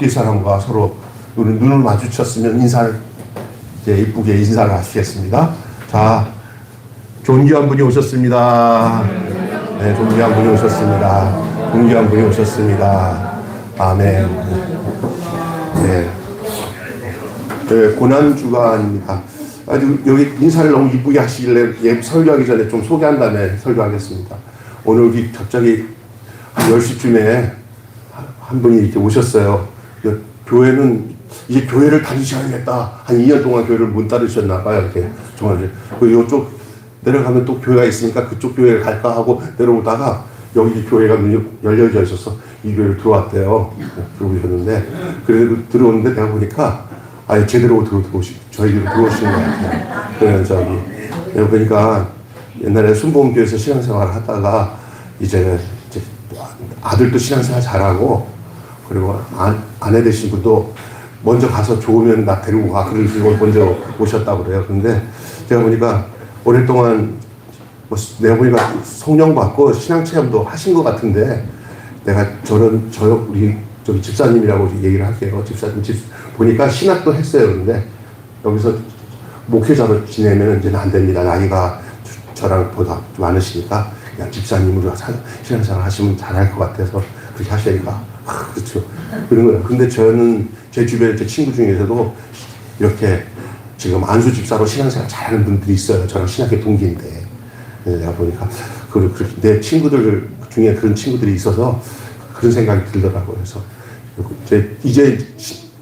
이 사람과 서로 눈을 마주쳤으면 인사를 이제 이쁘게 인사를 하시겠습니다. 자, 존귀한 분이 오셨습니다. 네, 존귀한 분이 오셨습니다. 존귀한 분이 오셨습니다. 아멘. 네, 네, 고난 주간입니다. 아주 여기 인사를 너무 이쁘게 하시길래 설교하기 전에 좀 소개한 다음에 설교하겠습니다. 오늘 갑자기 한 10시쯤에 한 분이 이렇게 오셨어요. 교회는 이제 교회를 다니셔야겠다. 한 2년 동안 교회를 못 다니셨나 봐요. 이렇게 정말. 그리고 이쪽 내려가면 또 교회가 있으니까 그쪽 교회를 갈까 하고 내려오다가 여기 교회가 문이 열려져 있어서 이 교회를 들어왔대요. 들어오셨는데 그래서 들어오는데 내가 보니까 아예 제대로 저희들이 들어오시는 것 같아요. 그래서 여기 보니까 옛날에 순복음교회에서 신앙생활을 하다가 이제 아들도 신앙생활 잘하고 그리고 아내 되신 분도 먼저 가서 좋으면 나 데리고 가. 그러시고 먼저 오셨다고 그래요. 근데 제가 보니까 오랫동안 내가 보니까 성령 받고 신앙 체험도 하신 것 같은데 내가 우리 저기 집사님이라고 얘기를 할게요. 집사님 보니까 신학도 했어요. 그런데 여기서 목회자로 지내면 이제는 안 됩니다. 나이가 저랑 보다 많으시니까 그냥 집사님으로 신앙생활 하시면 잘할 것 같아서 그렇게 하시니까 그렇죠. 그런 거예요. 근데 저는 제 주변에 제 친구 중에서도 이렇게 지금 안수 집사로 신앙생활 잘하는 분들이 있어요. 저랑 신학교 동기인데. 내가 보니까 내 친구들 중에 그런 친구들이 있어서 그런 생각이 들더라고요. 그래서 이제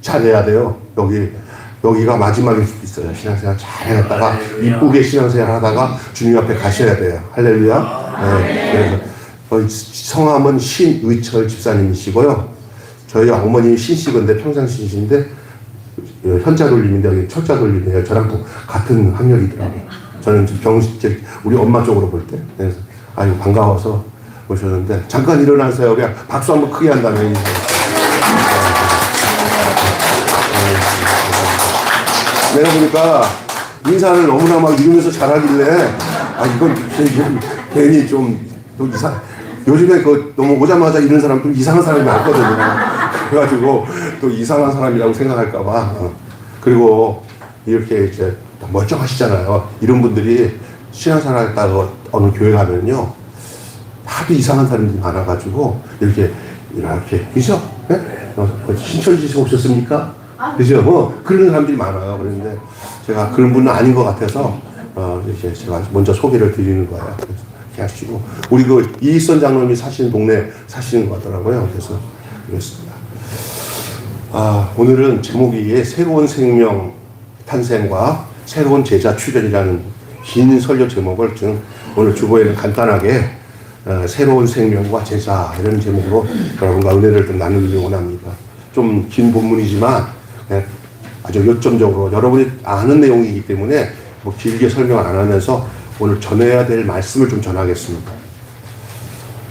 잘해야 돼요. 여기가 마지막일 수도 있어요. 신앙생활 잘 해놨다가 이쁘게 신앙생활 하다가 주님 앞에 가셔야 돼요. 할렐루야. 네. 그래서 성함은 신의철 집사님이시고요. 저희 어머님이 신씨건데 평상신이신데 현자 돌림인데 여기 철자 돌림이에요. 저랑 또 같은 학력이더라고요. 저는 우리 엄마 쪽으로 볼 때. 그래서 아유 반가워서 오셨는데 잠깐 일어나세요. 그냥 박수 한번 크게 한 다음에 내가 보니까 인사를 너무나 막 이러면서 잘하길래 이건 괜히 좀 요즘에 너무 오자마자 이런 사람 좀 이상한 사람이 많거든요. 그래가지고 또 이상한 사람이라고 생각할까봐. 그리고 이렇게 이제 멀쩡하시잖아요. 이런 분들이 신앙생활 했다가 어느 교회 가면요. 하도 이상한 사람들이 많아가지고 이렇게 그죠? 네? 신천지에서 오셨습니까? 그죠? 그런 사람들이 많아요. 그런데 제가 그런 분은 아닌 것 같아서 이렇게 제가 먼저 소개를 드리는 거예요. 이렇게 하시고 우리 이익선 장로님이 사시는 동네 사시는 것 같더라고요. 그래서 그렇습니다. 오늘은 제목이 새로운 생명 탄생과 새로운 제자 출현이라는 긴 설교 제목을 지금 오늘 주보에는 간단하게 새로운 생명과 제자 이런 제목으로 여러분과 은혜를 좀 나누기 원합니다. 좀 긴 본문이지만 아주 요점적으로 여러분이 아는 내용이기 때문에 길게 설명을 안 하면서 오늘 전해야 될 말씀을 좀 전하겠습니다.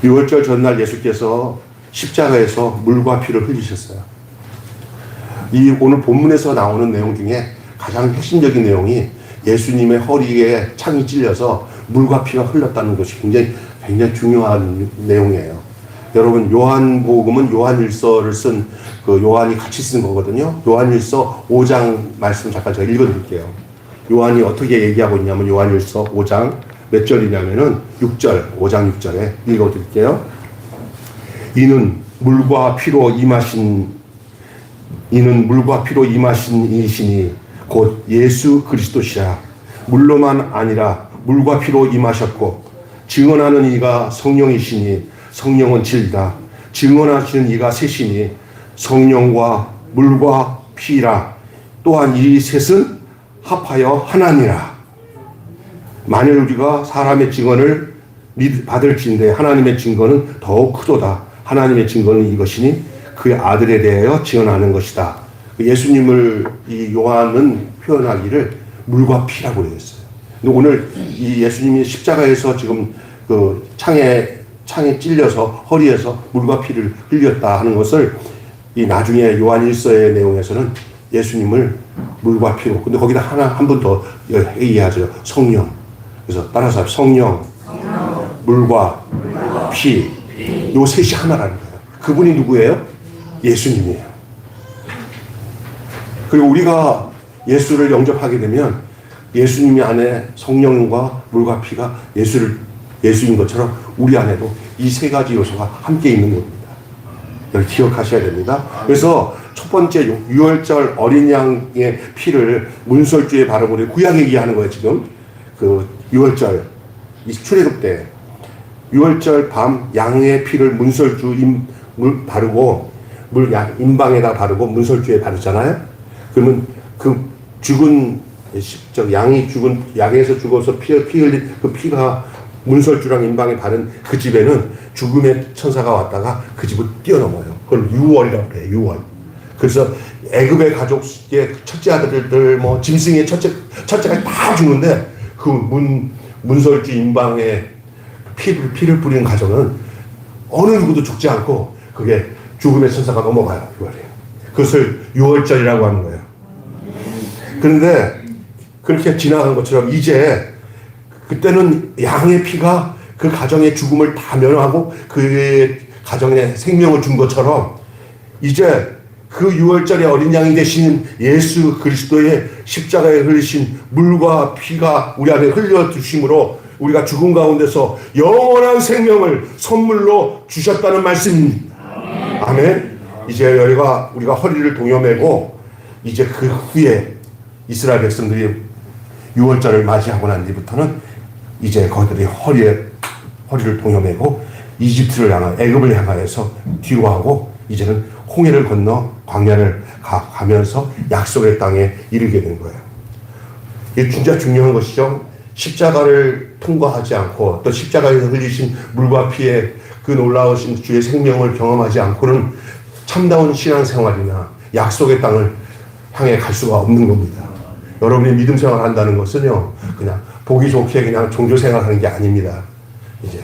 유월절 전날 예수께서 십자가에서 물과 피를 흘리셨어요. 이 오늘 본문에서 나오는 내용 중에 가장 핵심적인 내용이 예수님의 허리에 창이 찔려서 물과 피가 흘렀다는 것이 굉장히 중요한 내용이에요. 여러분 요한복음은 요한일서를 쓴 요한이 같이 쓴 거거든요. 요한일서 5장 말씀 잠깐 제가 읽어드릴게요. 요한이 어떻게 얘기하고 있냐면 요한일서 5장 몇 절이냐면은 6절 5장 6절에 읽어드릴게요. 이는 물과 피로 임하신 이시니 곧 예수 그리스도시라. 물로만 아니라 물과 피로 임하셨고 증언하는 이가 성령이시니 성령은 진리다. 증언하시는 이가 셋이니 성령과 물과 피라. 또한 이 셋은 합하여 하나니라. 만일 우리가 사람의 증언을 받을진대 하나님의 증거는 더욱 크도다. 하나님의 증거는 이것이니 그의 아들에 대하여 증언하는 것이다. 예수님을 이 요한은 표현하기를 물과 피라고 그랬어요. 근데 오늘 이 예수님이 십자가에서 지금 창에 찔려서 허리에서 물과 피를 흘렸다 하는 것을 이 나중에 요한 1서의 내용에서는 예수님을 물과 피로, 근데 거기다 한 번 더 얘기하죠. 성령. 그래서 따라서 성령, 물과 피, 요 셋이 하나라는 거예요. 그분이 누구예요? 예수님이에요. 그리고 우리가 예수를 영접하게 되면 예수님이 안에 성령과 물과 피가 예수인 것처럼 우리 안에도 이 세 가지 요소가 함께 있는 겁니다. 이걸 기억하셔야 됩니다. 그래서 첫 번째 유월절 어린 양의 피를 문설주에 바르고 구약 얘기하는 거예요. 지금 그 유월절 출애굽 때 유월절 밤 양의 피를 문설주 바르고 임방에다 바르고 문설주에 바르잖아요. 그러면 그 죽은 양이 죽은 양에서 죽어서 피 흘린 그 피가 문설주랑 임방에 바른 그 집에는 죽음의 천사가 왔다가 그 집을 뛰어넘어요. 그걸 유월이라고 그래요. 유월. 그래서 애굽의 가족의 첫째 아들들 뭐 짐승의 첫째가 다 죽는데 그 문설주 임방에 피를 뿌리는 가정은 어느 누구도 죽지 않고 그게 죽음의 천사가 넘어가요. 유월에. 그것을 유월절이라고 하는 거예요. 그런데 그렇게 지나간 것처럼 이제 그때는 양의 피가 그 가정의 죽음을 다 면하고 그 가정에 생명을 준 것처럼 이제 그 유월절의 어린 양이 되신 예수 그리스도의 십자가에 흘리신 물과 피가 우리 안에 흘려주심으로 우리가 죽음 가운데서 영원한 생명을 선물로 주셨다는 말씀입니다. 아멘. 이제 우리가 허리를 동여매고 이제 그 후에 이스라엘 백성들이 유월절을 맞이하고 난 뒤부터는 이제 그들이 허리를 동여매고 애굽을 향하여서 뒤로 하고 이제는 홍해를 건너 광야를 가면서 약속의 땅에 이르게 된 거예요. 이게 진짜 중요한 것이죠. 십자가를 통과하지 않고 또 십자가에서 흘리신 물과 피의 그 놀라우신 주의 생명을 경험하지 않고는 참다운 신앙생활이나 약속의 땅을 향해 갈 수가 없는 겁니다. 여러분이 믿음 생활 한다는 것은요, 그냥 보기 좋게 그냥 종교 생활하는 게 아닙니다. 이제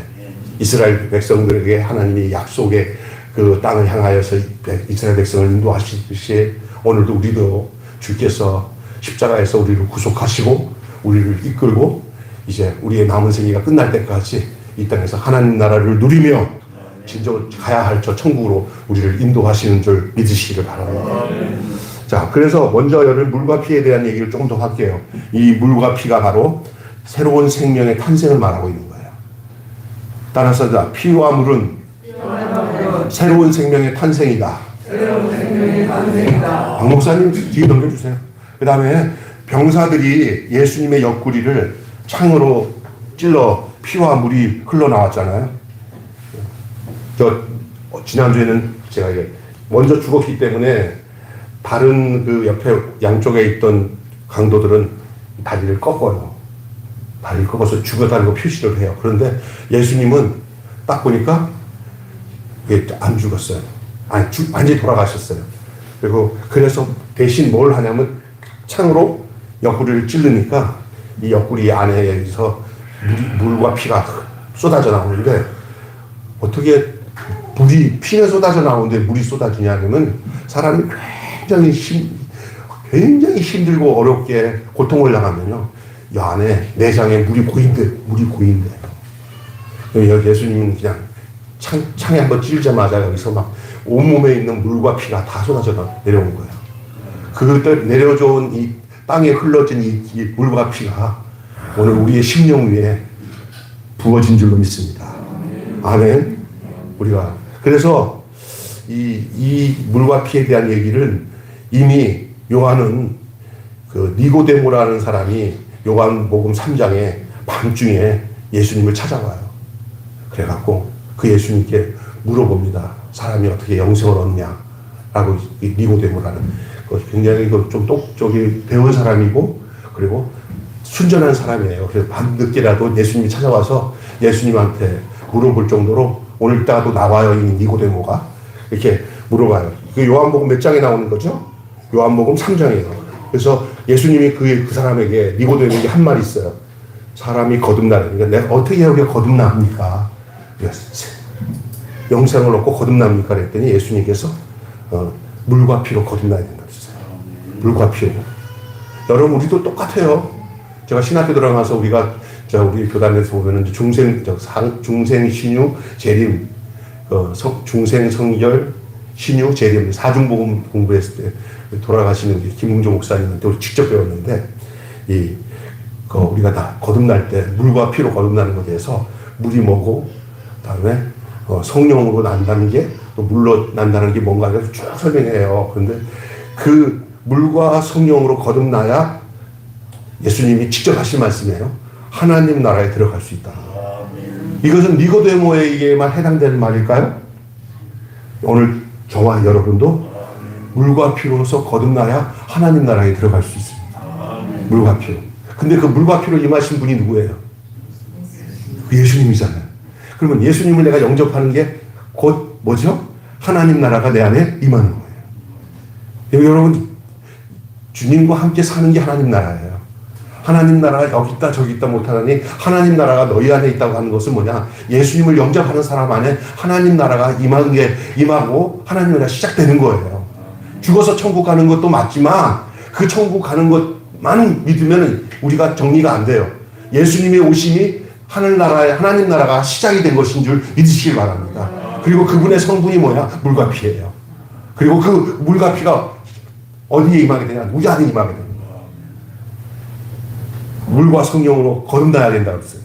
이스라엘 백성들에게 하나님이 약속의 그 땅을 향하여서 이스라엘 백성을 인도하시듯이 오늘도 우리도 주께서 십자가에서 우리를 구속하시고 우리를 이끌고 이제 우리의 남은 생애가 끝날 때까지 이 땅에서 하나님 나라를 누리며 진정 가야 할 저 천국으로 우리를 인도하시는 줄 믿으시기를 바랍니다. 자, 그래서 먼저 물과 피에 대한 얘기를 조금 더 할게요. 이 물과 피가 바로 새로운 생명의 탄생을 말하고 있는 거예요. 따라서 피와 물은 새로운 생명의 탄생이다. 박 목사님 뒤에 넘겨주세요. 그 다음에 병사들이 예수님의 옆구리를 창으로 찔러 피와 물이 흘러나왔잖아요. 지난주에는 제가 먼저 죽었기 때문에 다른 그 옆에 양쪽에 있던 강도들은 다리를 꺾어요. 다리를 꺾어서 죽었다는 거 표시를 해요. 그런데 예수님은 딱 보니까 안 죽었어요. 완전히 돌아가셨어요. 그래서 대신 뭘 하냐면 창으로 옆구리를 찌르니까 이 옆구리 안에서 물과 피가 쏟아져 나오는데 어떻게 피가 쏟아져 나오는데 물이 쏟아지냐면 사람이 굉장히 힘들고 어렵게 고통을 당하면요. 이 안에 내장에 물이 고인데. 예수님은 그냥 창에 한번 찔자마자 여기서 막 온몸에 있는 물과 피가 다 쏟아져 내려오는 거예요. 그때 내려온 이 땅에 흘러진 이 물과 피가 오늘 우리의 심령 위에 부어진 줄로 믿습니다. 아멘. 그래서 이 물과 피에 대한 얘기를 이미 요한은 그 니고데모라는 사람이 요한복음 3장에 밤중에 예수님을 찾아와요. 그래갖고 그 예수님께 물어봅니다. 사람이 어떻게 영생을 얻냐? 라고 니고데모라는 굉장히 좀 배운 사람이고 그리고 순전한 사람이에요. 그래서 밤늦게라도 예수님이 찾아와서 예수님한테 물어볼 정도로 오늘따라도 나와요. 이 니고데모가 이렇게 물어봐요. 그 요한복음 몇 장에 나오는 거죠? 요한복음 3장이에요. 그래서 예수님이 그 사람에게 니고데모에게 한 말이 있어요. 사람이 거듭나니까 내가 어떻게 우리가 거듭납니까? 영생을 얻고 거듭납니까? 그랬더니 예수님께서 물과 피로 거듭나야 된다고 했어요. 물과 피로. 여러분 우리도 똑같아요. 제가 신학교 들어가서 우리 교단에서 보면은 중생 신유 재림 중생 성결 신유 재림 사중복음 공부했을 때 돌아가시는 김웅조 목사님한테 직접 배웠는데 우리가 다 거듭날 때 물과 피로 거듭나는 것에 대해서 물이 뭐고 그다음에 성령으로 난다는 게 또 물로 난다는 게 뭔가 쭉 설명해요. 그런데 그 물과 성령으로 거듭나야 예수님이 직접 하신 말씀이에요. 하나님 나라에 들어갈 수 있다. 이것은 니고데모에게만 해당되는 말일까요? 오늘 저와 여러분도 물과 피로서 거듭나야 하나님 나라에 들어갈 수 있습니다. 물과 피로. 근데 그 물과 피로 임하신 분이 누구예요? 그 예수님이잖아요. 그러면 예수님을 내가 영접하는 게 곧 뭐죠? 하나님 나라가 내 안에 임하는 거예요. 여러분, 주님과 함께 사는 게 하나님 나라예요. 하나님 나라가 여기 있다 저기 있다 못하니 하나님 나라가 너희 안에 있다고 하는 것은 뭐냐? 예수님을 영접하는 사람 안에 하나님 나라가 임하고 하나님 나라가 시작되는 거예요. 죽어서 천국 가는 것도 맞지만 그 천국 가는 것만 믿으면 우리가 정리가 안 돼요. 예수님의 오심이 하늘나라의 하나님 나라가 시작이 된 것인 줄 믿으시길 바랍니다. 그리고 그분의 성분이 뭐야? 물과 피예요. 그리고 그 물과 피가 어디에 임하게 되냐? 우리 안에 임하게 됩니다. 물과 성령으로 거듭나야 된다고 했어요.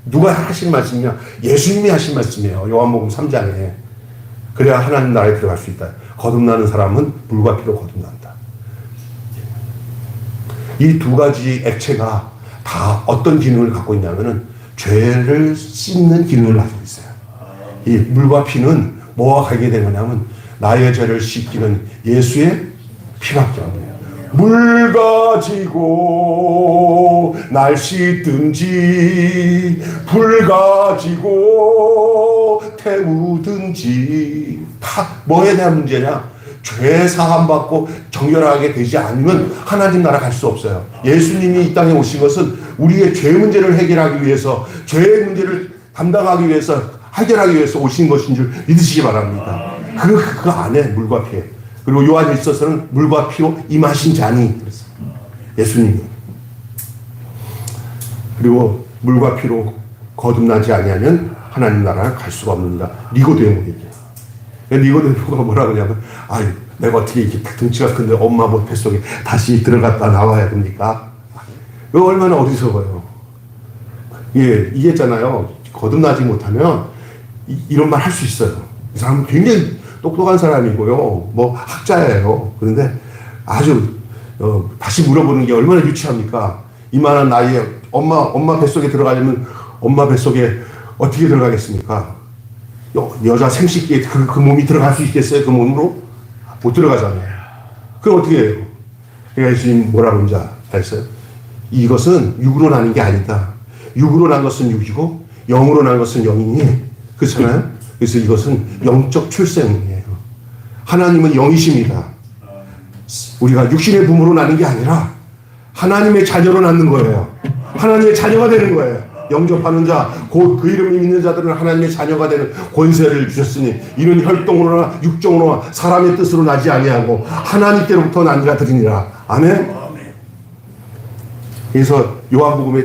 누가 하신 말씀이냐? 예수님이 하신 말씀이에요. 요한복음 3장에. 그래야 하나님 나라에 들어갈 수 있다. 거듭나는 사람은 물과 피로 거듭난다. 이 두 가지 액체가 다 어떤 기능을 갖고 있냐면은 죄를 씻는 기능을 가지고 있어요. 이 물과 피는 뭐와 가게 되느냐면 나의 죄를 씻기는 예수의 피밖에 없네요. 물 가지고 날 씻든지 불 가지고 태우든지 다 뭐에 대한 문제냐? 죄 사함 받고 정결하게 되지 않으면 하나님 나라 갈 수 없어요. 예수님이 이 땅에 오신 것은 우리의 죄 문제를 해결하기 위해서, 죄의 문제를 담당하기 위해서, 해결하기 위해서 오신 것인 줄 믿으시기 바랍니다. 그 안에 물과 피. 그리고 요한에 있어서는 물과 피로 임하신 자니 그랬습니다. 예수님이. 그리고 물과 피로 거듭나지 아니하면 하나님 나라를 갈 수가 없는다. 니고데모에게. 니고데모가 뭐라 그러냐면, 내가 어떻게 이렇게 등치가 큰데 엄마 뭐 뱃속에 다시 들어갔다 나와야 됩니까? 이거 얼마나 어리석어요. 이해했잖아요. 거듭나지 못하면 이런 말 할 수 있어요. 이 사람은 굉장히 똑똑한 사람이고요. 뭐 학자예요. 그런데 아주 다시 물어보는 게 얼마나 유치합니까? 이만한 나이에 엄마 뱃속에 들어가려면 엄마 뱃속에 어떻게 들어가겠습니까? 여자 생식기에 그 몸이 들어갈 수 있겠어요? 그 몸으로? 못 들어가잖아요. 그럼 어떻게 해요? 그러니까 예수님 뭐라고 하는지 알았어요? 이것은 육으로 나는 게 아니다. 육으로 난 것은 육이고 영으로 난 것은 영이니, 그렇잖아요? 그래서 이것은 영적 출생이에요. 하나님은 영이십니다. 우리가 육신의 부모로 나는 게 아니라 하나님의 자녀로 낳는 거예요. 하나님의 자녀가 되는 거예요. 영접하는 자, 곧 그 이름이 믿는 자들은 하나님의 자녀가 되는 권세를 주셨으니 이는 혈통으로나 육정으로나 사람의 뜻으로 나지 아니하고 하나님께로부터 난 자들이니라. 아멘. 그래서 요한복음에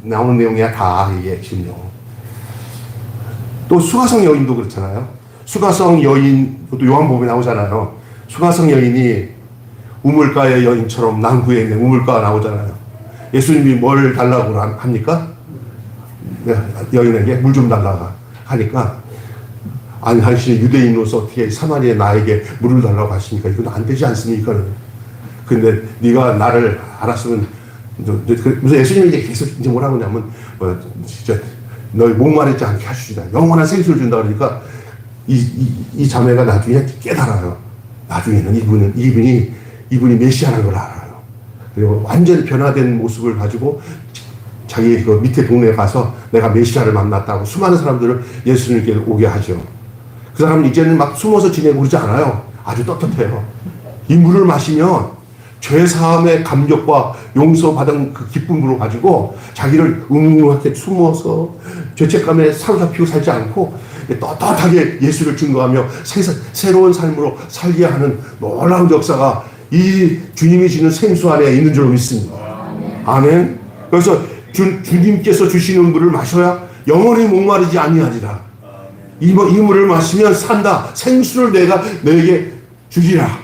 나오는 내용이야 다 이게 지금요. 또 수가성 여인도 그렇잖아요. 수가성 여인, 또 요한복음에 나오잖아요. 수가성 여인이 우물가의 여인처럼 남구에 있는 우물가가 나오잖아요. 예수님이 뭘 달라고 합니까? 여인에게 물 좀 달라고 하니까, 아니 당신이 유대인으로서 어떻게 사마리아 나에게 물을 달라고 하십니까? 이건 안 되지 않습니까? 근데 네가 나를 알았으면, 그래서 예수님이 이제 계속 이제 뭐라고 하냐면, 진짜 너희 목마르지 않게 하시다. 영원한 생수를 준다 그러니까 이 자매가 나중에 깨달아요. 나중에는 이분이 메시아라는 걸 알아요. 그리고 완전히 변화된 모습을 가지고 자기 그 밑에 동네에 가서 내가 메시아를 만났다고 수많은 사람들을 예수님께 오게 하죠. 그 사람은 이제는 막 숨어서 지내고 그러지 않아요. 아주 떳떳해요. 이 물을 마시면 죄사함의 감격과 용서받은 그 기쁨으로 가지고 자기를 응응하게 숨어서 죄책감에 사로잡히고 살지 않고 떳떳하게 예수를 증거하며 새로운 삶으로 살게 하는 놀라운 역사가 이 주님이 주는 생수 안에 있는 줄 믿습니다. 아멘. 그래서 주님께서 주시는 물을 마셔야 영원히 목마르지 아니하리라. 이 물을 마시면 산다. 생수를 내가 너에게 주리라.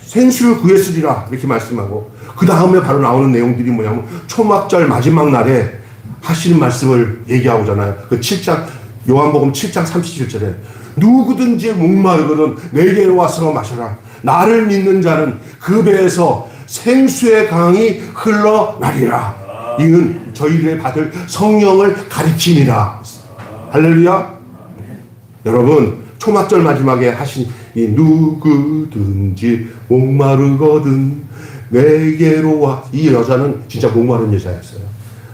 생수를 구했으리라. 이렇게 말씀하고, 그 다음에 바로 나오는 내용들이 뭐냐면 초막절 마지막 날에 하시는 말씀을 얘기하고잖아요. 그 7장, 요한복음 7장 37절에 누구든지 목마르거든 내게로 와서 마셔라. 나를 믿는 자는 그 배에서 생수의 강이 흘러나리라. 이는 저희들의 받을 성령을 가리킴이라. 할렐루야. 여러분, 초막절 마지막에 하신 이 누구든지 목마르거든 내게로 와. 이 여자는 진짜 목마른 여자였어요.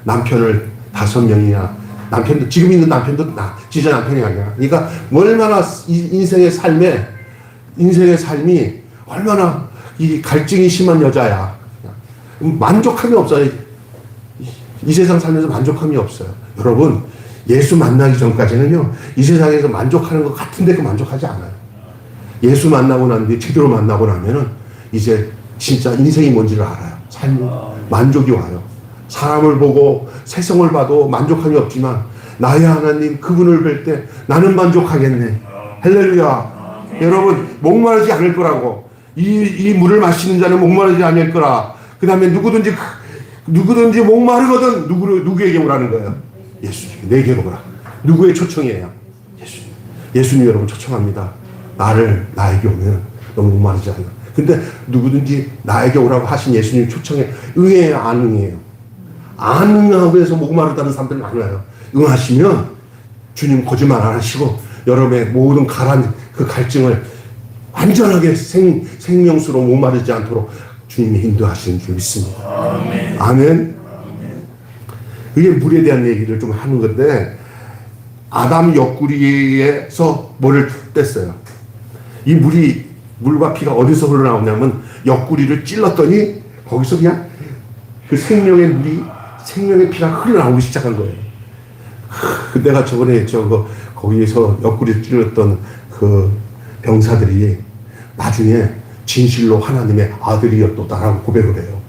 남편을 5명이나, 남편도, 지금 있는 남편도 진짜 남편이 아니야. 그러니까 얼마나 인생의 삶이 얼마나 이 갈증이 심한 여자야. 만족함이 없어요. 이 세상 살면서 만족함이 없어요. 여러분, 예수 만나기 전까지는요, 이 세상에서 만족하는 것 같은데 그 만족하지 않아요. 예수 만나고 난 뒤에 제대로 만나고 나면은 이제 진짜 인생이 뭔지를 알아요. 삶, 만족이 와요. 사람을 보고 세상을 봐도 만족함이 없지만 나의 하나님 그분을 뵐 때 나는 만족하겠네. 할렐루야. 여러분, 목마르지 않을 거라고. 이 물을 마시는 자는 목마르지 않을 거라. 그 다음에 누구든지 목마르거든 누구에게 오라는 거예요? 예수님, 내게로 오라. 누구의 초청이에요? 예수님 여러분 초청합니다. 나에게 오면 너무 목마르지 않아. 근데 누구든지 나에게 오라고 하신 예수님 초청에 응해요, 안 응해요? 안 응하고 해서 목마르다는 사람들이 많아요. 응하시면 주님 거짓말 안 하시고 여러분의 모든 그 갈증을 완전하게 생명수로 목마르지 않도록 주님이 인도하시는 줄 믿습니다. 아멘. 아멘. 그게 물에 대한 얘기를 좀 하는 건데, 아담 옆구리에서 뭐를 뗐어요. 이 물과 피가 어디서 흘러나오냐면 옆구리를 찔렀더니 거기서 그냥 그 생명의 피가 흘러나오기 시작한 거예요. 내가 저번에 거기에서 옆구리를 찔렀던 그 병사들이 나중에 진실로 하나님의 아들이었다라고 고백을 해요.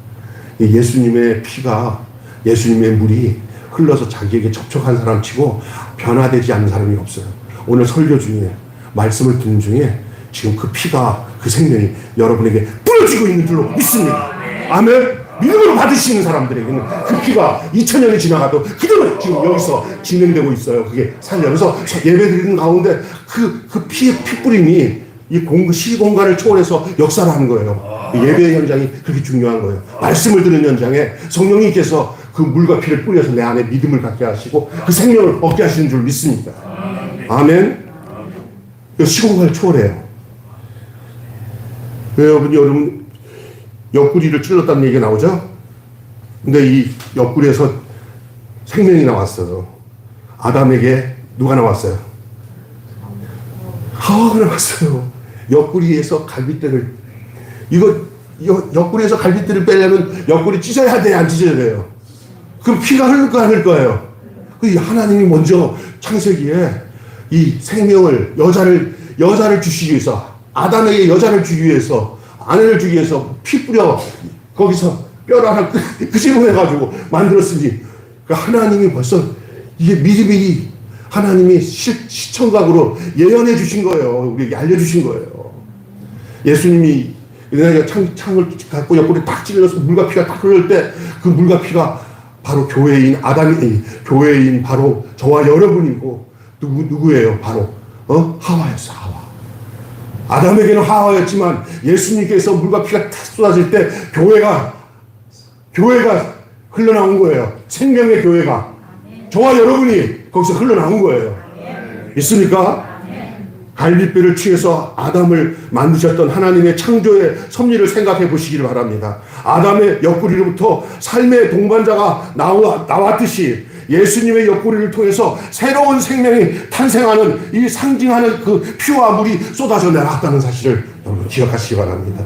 예수님의 피가, 예수님의 물이 흘러서 자기에게 접촉한 사람 치고 변화되지 않는 사람이 없어요. 오늘 설교 중에, 말씀을 듣는 중에 지금 그 피가, 그 생명이 여러분에게 뿌려지고 있는 줄로 믿습니다. 아멘. 믿음으로 받으시는 사람들에게는 그 피가 2000년이 지나가도 그대로 지금 여기서 진행되고 있어요. 그게 살려서 예배 드리는 가운데 그 피의 피뿌림이 이 시공간을 초월해서 역사를 하는 거예요. 예배 현장이 그렇게 중요한 거예요. 말씀을 듣는 현장에 성령님께서 그 물과 피를 뿌려서 내 안에 믿음을 갖게 하시고 그 생명을 얻게 하시는 줄 믿습니다. 아멘. 시공간을 초월해요. 여러분 옆구리를 찔렀다는 얘기가 나오죠? 근데 이 옆구리에서 생명이 나왔어요. 아담에게 누가 나왔어요? 하와가 나왔어요. 옆구리에서 갈빗대를, 옆구리에서 갈빗대를 빼려면 옆구리 찢어야 돼, 안 찢어야 돼요? 그럼 피가 흘릴까 안 흘릴 거예요? 하나님이 먼저 창세기에 이 생명을, 여자를 주시기 위해서, 아담에게 여자를 주기 위해서, 아내를 주기 위해서 피 뿌려 거기서 뼈를 하나 끄집어내가지고 만들었으니, 하나님이 벌써 이게 미리미리 하나님이 시청각으로 예언해 주신 거예요. 우리에게 알려주신 거예요. 예수님이 내가 창을 갖고 옆구리 딱 찔러서 물과 피가 딱 흐를 때 그 물과 피가 바로 교회인 바로 저와 여러분이고, 누구예요? 바로 하와였어. 하와. 아담에게는 하와였지만 예수님께서 물과 피가 탁 쏟아질 때 교회가 흘러나온 거예요. 생명의 교회가. 저와 여러분이 거기서 흘러나온 거예요. 있습니까? 갈빗뼈를 취해서 아담을 만드셨던 하나님의 창조의 섭리를 생각해 보시기를 바랍니다. 아담의 옆구리로부터 삶의 동반자가 나왔듯이 예수님의 옆구리를 통해서 새로운 생명이 탄생하는, 이 상징하는 그 피와 물이 쏟아져 내려왔다는 사실을 여러분 기억하시기 바랍니다.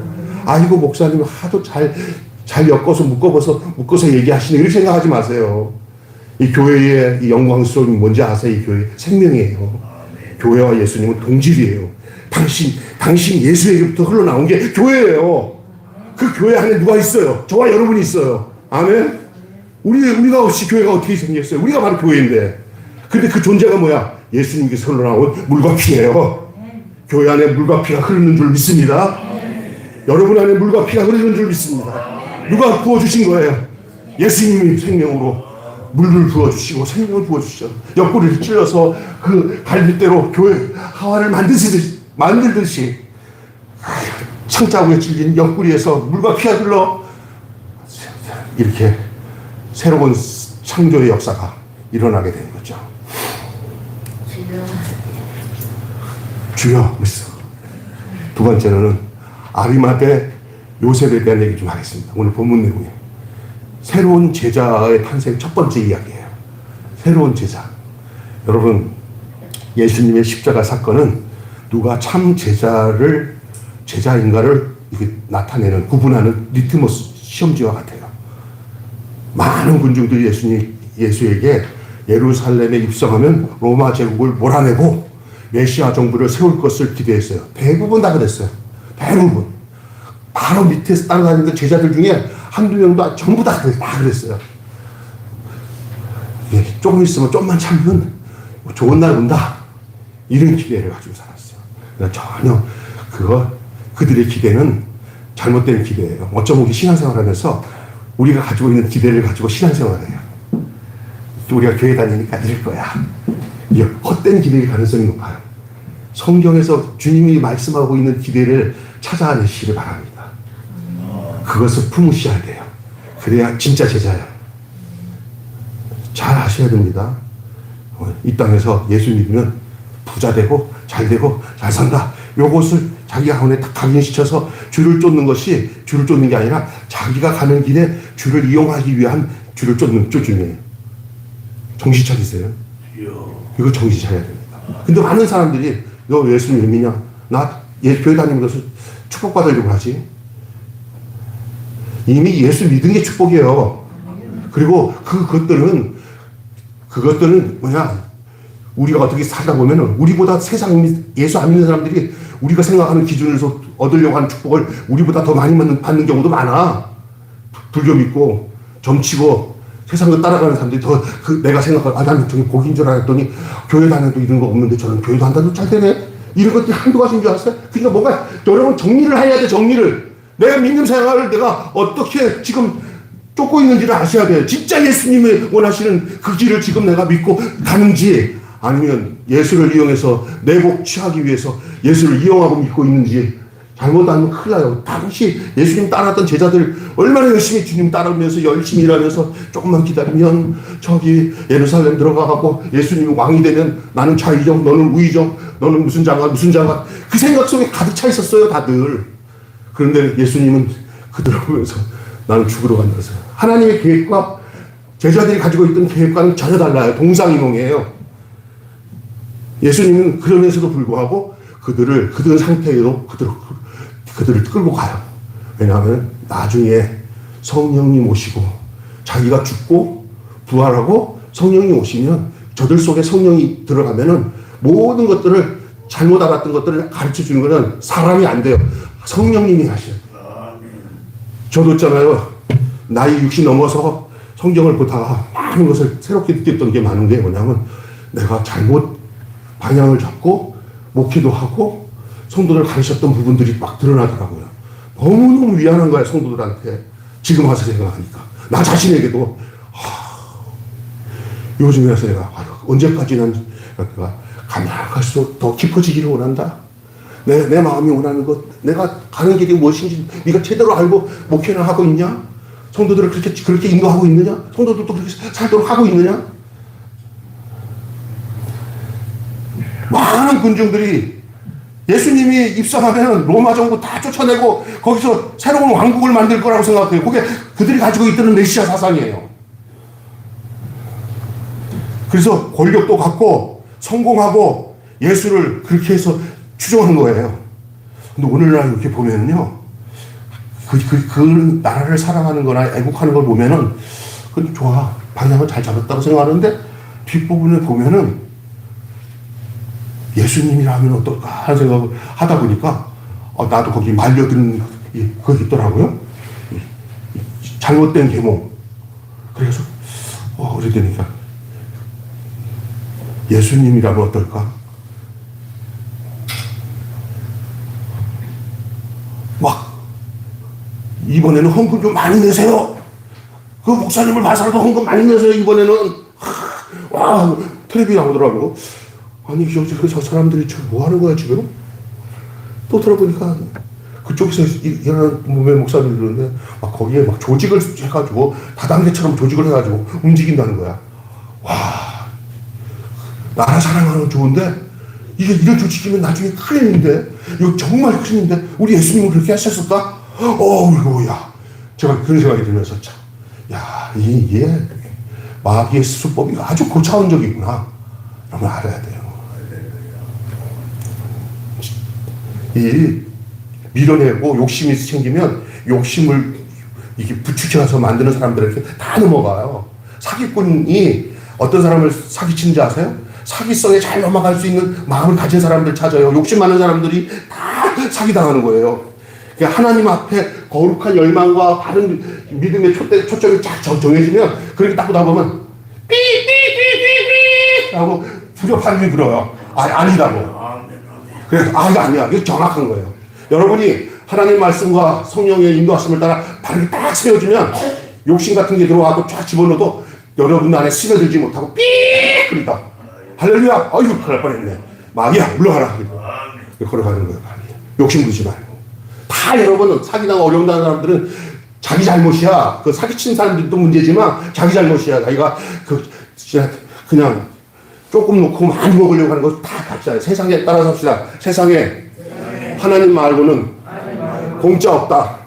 이거 목사님 하도 잘 엮어서 묶어서 얘기하시네, 이렇게 생각하지 마세요. 이 교회의 이 영광스러움이 뭔지 아세요? 이 교회 생명이에요. 교회와 예수님은 동질이에요. 당신 예수에게부터 흘러나온 게 교회예요. 그 교회 안에 누가 있어요? 저와 여러분이 있어요. 아멘? 우리가 없이 교회가 어떻게 생겼어요? 우리가 바로 교회인데. 근데 그 존재가 뭐야? 예수님께서 흘러나온 물과 피예요. 교회 안에 물과 피가 흐르는 줄 믿습니다. 여러분 안에 물과 피가 흐르는 줄 믿습니다. 누가 부어주신 거예요? 예수님이 생명으로 물을 부어주시고 생명을 부어주시죠. 옆구리를 찔러서 그 갈빗대로 교회 하와를 만들듯이 창자국에 찔린 옆구리에서 물과 피가 흘러 이렇게 새로운 창조의 역사가 일어나게 되는 거죠. 주여 믿어. 두 번째로는 아리마대 요셉에 대한 얘기 좀 하겠습니다. 오늘 본문 내용에 새로운 제자의 탄생 첫 번째 이야기예요. 새로운 제자. 여러분, 예수님의 십자가 사건은 누가 참 제자인가를 나타내는, 구분하는 리트머스 시험지와 같아요. 많은 군중들이 예수에게 예루살렘에 입성하면 로마 제국을 몰아내고 메시아 정부를 세울 것을 기대했어요. 대부분 다 그랬어요. 대부분. 바로 밑에서 따라다니는 제자들 중에 한두 명도 전부 다 그랬어요. 조금 있으면 좀만 참으면 좋은 날 온다. 이런 기대를 가지고 살았어요. 그러니까 전혀 그들의 기대는 잘못된 기대예요. 어쩌면 신앙생활 하면서 우리가 가지고 있는 기대를 가지고 신앙생활을 해요. 우리가 교회 다니니까 이럴 거야. 이게 헛된 기대일 가능성이 높아요. 성경에서 주님이 말씀하고 있는 기대를 찾아내시길 바랍니다. 그것을 품으셔야 돼요. 그래야 진짜 제자예요. 잘 아셔야 됩니다. 이 땅에서 예수 믿으면 부자 되고 잘 되고 잘 산다. 요것을 자기 가운데 딱 각인시켜서 줄을 쫓는 것이 줄을 쫓는 게 아니라 자기가 가는 길에 줄을 이용하기 위한 줄을 쫓는 쫓음이에요. 정신 차리세요. 이거 정신 차려야 됩니다. 근데 많은 사람들이 너 예수 믿느냐? 나 교회 다니면서 축복받으려고 하지. 이미 예수 믿은 게 축복이에요. 그리고 그것들은 뭐냐? 우리가 어떻게 살다 보면은 우리보다 세상 예수 안 믿는 사람들이 우리가 생각하는 기준에서 얻으려고 하는 축복을 우리보다 더 많이 받는 경우도 많아. 불교 믿고 점치고 세상을 따라가는 사람들이 더 내가 생각하고 나는 저기 복인 줄 알았더니 교회 다녀도 이런 거 없는데 저는 교회도 한다도 잘 되네. 이런 것들이 한두 가지인 줄 알았어요. 그러니까 뭔가 여러분 정리를 해야 돼. 정리를. 내가 믿는 생활을 내가 어떻게 지금 쫓고 있는지를 아셔야 돼요. 진짜 예수님이 원하시는 그 길을 지금 내가 믿고 가는지 아니면 예수를 이용해서 내 복 취하기 위해서 예수를 이용하고 믿고 있는지 잘못하면 큰일 나요. 당시 예수님 따랐던 제자들 얼마나 열심히 주님 따르면서 열심히 일하면서 조금만 기다리면 저기 예루살렘 들어가고 예수님이 왕이 되면 나는 좌의정 너는 우의정 너는 무슨 장관 그 생각 속에 가득 차 있었어요. 다들. 그런데 예수님은 그들을 보면서 나는 죽으러 간다서 하나님의 계획과 제자들이 가지고 있던 계획과는 전혀 달라요. 동상이몽이에요. 예수님은 그러면서도 불구하고 그들 상태에도 그들을 끌고 가요. 왜냐하면 나중에 성령님 오시고 자기가 죽고 부활하고 성령이 오시면 저들 속에 성령이 들어가면은 모든 것들을 잘못 알았던 것들을 가르쳐 주는 것은 사람이 안 돼요. 성령님이 하셔요. 저도 있잖아요. 나이 60 넘어서 성경을 보다가 많은 것을 새롭게 느꼈던 게 많은 게 뭐냐면 내가 잘못 방향을 잡고 목회도 하고 성도들 가르쳤던 부분들이 막 드러나더라고요. 너무너무 미안한 거야, 성도들한테. 지금 와서 생각하니까. 나 자신에게도 요즘에 와서 내가 언제까지 난 가면 갈수록 더 깊어지기를 원한다. 내 마음이 원하는 것, 내가 가는 길이 무엇인지 네가 제대로 알고 목회를 하고 있냐? 성도들을 그렇게 인도하고 있느냐? 성도들도 그렇게 살도록 하고 있느냐? 많은 군중들이 예수님이 입성하면 로마 정부 다 쫓아내고 거기서 새로운 왕국을 만들 거라고 생각해요. 그게 그들이 가지고 있던 메시아 사상이에요. 그래서 권력도 갖고 성공하고 예수를 그렇게 해서 추종한 거예요. 근데 오늘날 이렇게 보면요. 그 나라를 사랑하는 거나 애국하는 걸 보면은 그건 좋아. 방향을 잘 잡았다고 생각하는데 뒷부분에 보면은 예수님이라면 어떨까 하는 생각을 하다 보니까 나도 거기 말려드는 그게 있더라고요. 잘못된 계몽. 그래서 오래되니까 예수님이라면 어떨까? 막 이번에는 헌금 좀 많이 내세요. 그 목사님을 봐서라도 헌금 많이 내세요. 이번에는 와 텔레비 나오더라고. 아니 저 사람들이 지금 뭐 하는 거야 지금? 또 들어보니까 그쪽에서 일하는 몸의 목사님이 그러는데 막 거기에 막 조직을 해가지고 다단계처럼 조직을 해가지고 움직인다는 거야. 와 나라 사랑하는 건 좋은데 이게 이런 조직이면 나중에 큰일인데 이거 정말 큰일인데 우리 예수님은 그렇게 하셨을까? 이거야. 제가 그런 생각이 들면서 참, 야, 이게 마귀의 수법이 아주 고차원적이구나. 라는 걸 알아야 돼요. 이 밀어내고 욕심이 생기면 욕심을 이게 부추겨서 만드는 사람들에게 다 넘어가요. 사기꾼이 어떤 사람을 사기치는지 아세요? 사기성에 잘 넘어갈 수 있는 마음을 가진 사람들 찾아요. 욕심 많은 사람들이 다 사기당하는 거예요. 그러니까 하나님 앞에 거룩한 열망과 바른 믿음의 초점이 쫙 정해지면 그렇게 딱 보다 보면 삐삐삐삐삐 하고 불협화음이 불어요. 아니라고. 그래서 이거 아니야. 이게 정확한 거예요. 여러분이 하나님 말씀과 성령의 인도하심을 따라 바르게 딱 세워주면 욕심 같은 게 들어와서 쫙 집어넣어도 여러분 안에 스며들지 못하고 삐 그러다. 할렐루야. 큰일 날 뻔했네. 마귀야 물러가라. 걸어가는 거예요. 욕심 부리지 말고. 다 여러분은 사기당하고 어려운다는 사람들은 자기 잘못이야. 그 사기친 사람들도 문제지만 자기 잘못이야. 자기가 그냥 조금 놓고 많이 먹으려고 하는 거 다 각자예요. 세상에 따라 삽시다. 세상에 하나님 말고는 공짜 없다.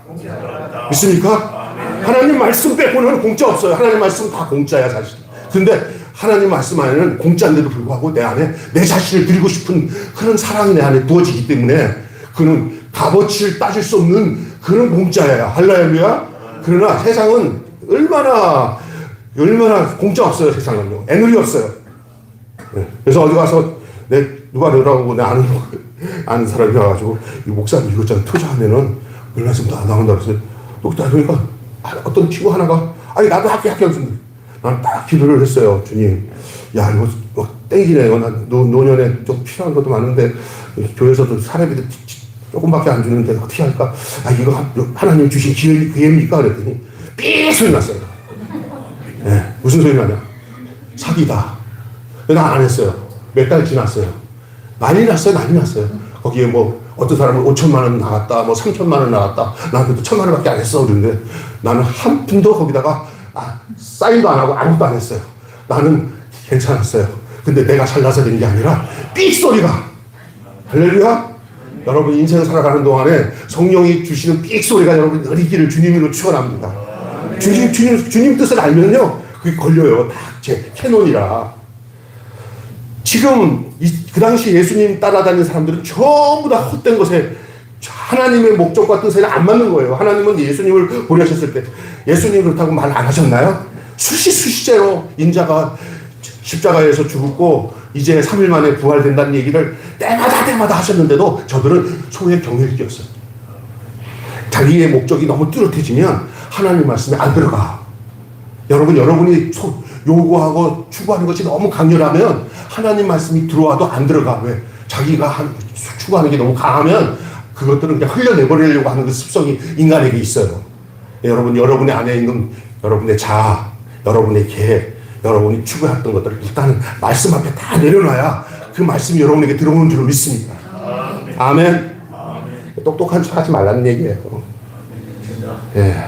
믿습니까? 하나님 말씀 빼고는 공짜 없어요. 하나님 말씀 다 공짜야 사실. 근데 하나님 말씀 안에는 공짜인데도 불구하고 내 안에 내 자신을 드리고 싶은 그런 사랑이 내 안에 부어지기 때문에 그는 값어치를 따질 수 없는 그런 공짜예요. 할렐루야. 그러나 세상은 얼마나 공짜 없어요. 세상은요. 애누리 없어요. 그래서 어디 가서 누가 너라고 아는 사람이 와가지고 이 목사님 이거 좀 투자하면은 얼마쯤 다 나온다 그래서 또 그러니까 어떤 친구 하나가 나도 학교 난 딱 기도를 했어요. 주님, 야 이거 땡기네요. 난 노년에 좀 필요한 것도 많은데 교회에서도 사례비도 조금밖에 안 주는데 어떻게 할까? 이거 하나님 주신 기회입니까? 그랬더니 삐 소리 났어요. 네, 무슨 소리 나냐? 사기다. 난 안 했어요. 몇 달 지났어요. 난리 났어요. 거기에 뭐 어떤 사람은 5천만 원 나갔다, 뭐 3천만 원 나갔다. 난 그래도 1,000만 원밖에 안 했어. 그런데 나는 한 푼도 거기다가 사인도 안 하고 아무것도 안 했어요. 나는 괜찮았어요. 근데 내가 잘나서 된 게 아니라 삑 소리가. 할렐루야. 여러분 인생 살아가는 동안에 성령이 주시는 삑 소리가 여러분 늘 있기를 주님으로 축원합니다. 주님 뜻을 알면요 그게 걸려요. 다 제 캐논이라. 지금 그 당시 예수님 따라다니는 사람들은 전부 다 헛된 것에 하나님의 목적과 뜻에 안 맞는 거예요. 하나님은 예수님을 보내셨을 때 예수님 그렇다고 말 안 하셨나요? 수시제로 인자가 십자가에서 죽었고 이제 3일 만에 부활된다는 얘기를 때마다 하셨는데도 저들은 소의 경외를 끼었어요. 자기의 목적이 너무 뚜렷해지면 하나님 말씀에 안 들어가. 여러분이 요구하고 추구하는 것이 너무 강렬하면 하나님 말씀이 들어와도 안 들어가. 왜? 자기가 추구하는 게 너무 강하면 그것들은 그냥 흘려내버리려고 하는 그 습성이 인간에게 있어요. 여러분의 안에 있는 여러분의 자아, 여러분의 계획, 여러분이 추구했던 것들을 일단은 말씀 앞에 다 내려놔야 그 말씀이 여러분에게 들어오는 줄 믿습니다. 아멘. 똑똑한 척 하지 말라는 얘기예요.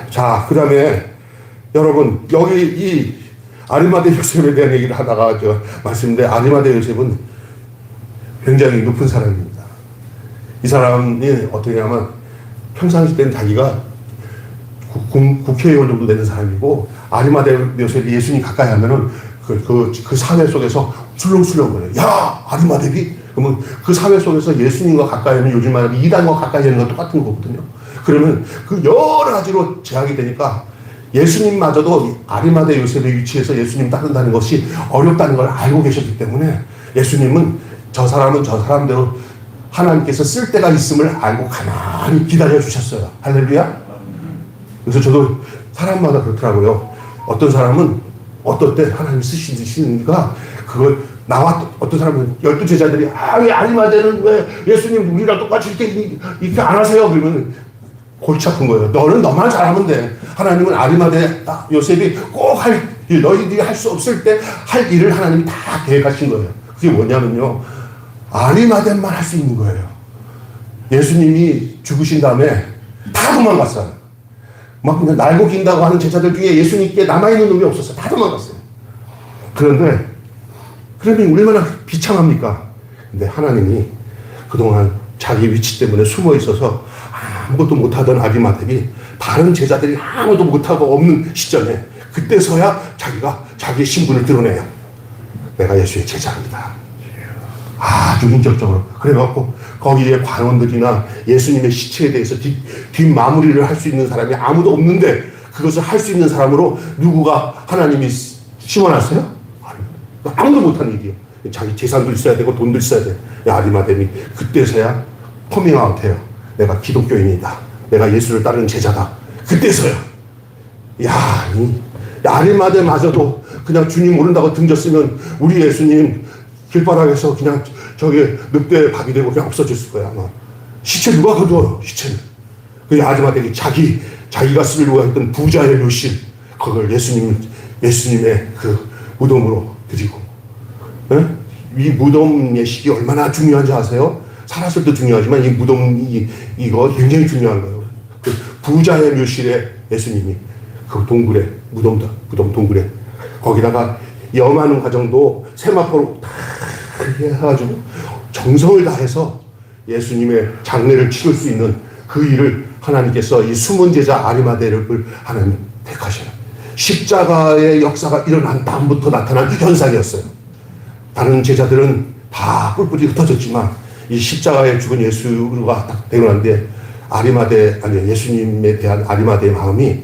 자, 그 다음에 여러분 여기 이 아리마대 요셉에 대한 얘기를 하다가 말씀인데 아리마대 요셉은 굉장히 높은 사람입니다. 이 사람이 어떻게 하면 평상시 때는 자기가 국회의원 정도 되는 사람이고 아리마대 요셉이 예수님 가까이 하면은 그 사회 속에서 술렁술렁 거려요. 야 아리마대비? 그러면 그 사회 속에서 예수님과 가까이 하면 요즘 말하면 이단과 가까이 하는 건 똑같은 거거든요. 그러면 그 여러 가지로 제약이 되니까 예수님마저도 아리마대 요셉의 위치에서 예수님 따른다는 것이 어렵다는 걸 알고 계셨기 때문에 예수님은 저 사람은 저 사람대로 하나님께서 쓸 때가 있음을 알고 가만히 기다려 주셨어요. 할렐루야. 그래서 저도 사람마다 그렇더라고요. 어떤 사람은 어떨 때 하나님이 쓰시니까 그걸 나와 어떤 사람은 12제자들이 왜 아리마대는 왜 예수님 우리랑 똑같이 이렇게 안 하세요? 그러면 골치 아픈 거예요. 너는 너만 잘하면 돼. 하나님은 아리마대 요셉이 꼭 할 일, 너희들이 할 수 없을 때 할 일을 하나님이 다 계획하신 거예요. 그게 뭐냐면요, 아리마대만 할 수 있는 거예요. 예수님이 죽으신 다음에 다 도망갔어요. 막 그냥 날고 긴다고 하는 제자들 중에 예수님께 남아있는 놈이 없었어요. 다 도망갔어요. 그런데 그러면 얼마나 비참합니까? 근데 하나님이 그동안 자기 위치 때문에 숨어 있어서 아무것도 못하던 아리마대이 다른 제자들이 아무도 못하고 없는 시점에 그때서야 자기가 자기의 신분을 드러내요. 내가 예수의 제자입니다. 아주 인격적으로. 그래갖고 거기에 관원들이나 예수님의 시체에 대해서 뒷마무리를 할 수 있는 사람이 아무도 없는데 그것을 할 수 있는 사람으로 누구가 하나님이 심어놨어요? 아무도 못하는 일이에요. 자기 재산도 있어야 되고 돈도 있어야 돼. 아리마대이 그때서야 커밍아웃해요. 내가 기독교인이다. 내가 예수를 따르는 제자다. 그때서야. 이 아리마대마저도 그냥 주님 모른다고 등졌으면 우리 예수님 길바닥에서 그냥 저기 늑대의 밥이 되고 그냥 없어졌을 거야. 아마. 시체 누가 거두어요? 시체는. 그 아리마대이 자기가 쓰려고 했던 부자의 묘실 그걸 예수님의 그 무덤으로 드리고. 에? 이 무덤 예식이 얼마나 중요한지 아세요? 살았을 때 중요하지만 이 무덤이 이거 굉장히 중요한 거예요. 그 부자의 묘실에 예수님이 그 동굴에 무덤 동굴에 거기다가 염하는 과정도 세마포로 다 해가지고 정성을 다해서 예수님의 장례를 치를 수 있는 그 일을 하나님께서 이 숨은 제자 아리마대를 하나님 택하셔요. 십자가의 역사가 일어난 다음부터 나타난 현상이었어요. 다른 제자들은 다 뿔뿔이 흩어졌지만 이 십자가에 죽은 예수가 딱 되고 난데 예수님에 대한 아리마대의 마음이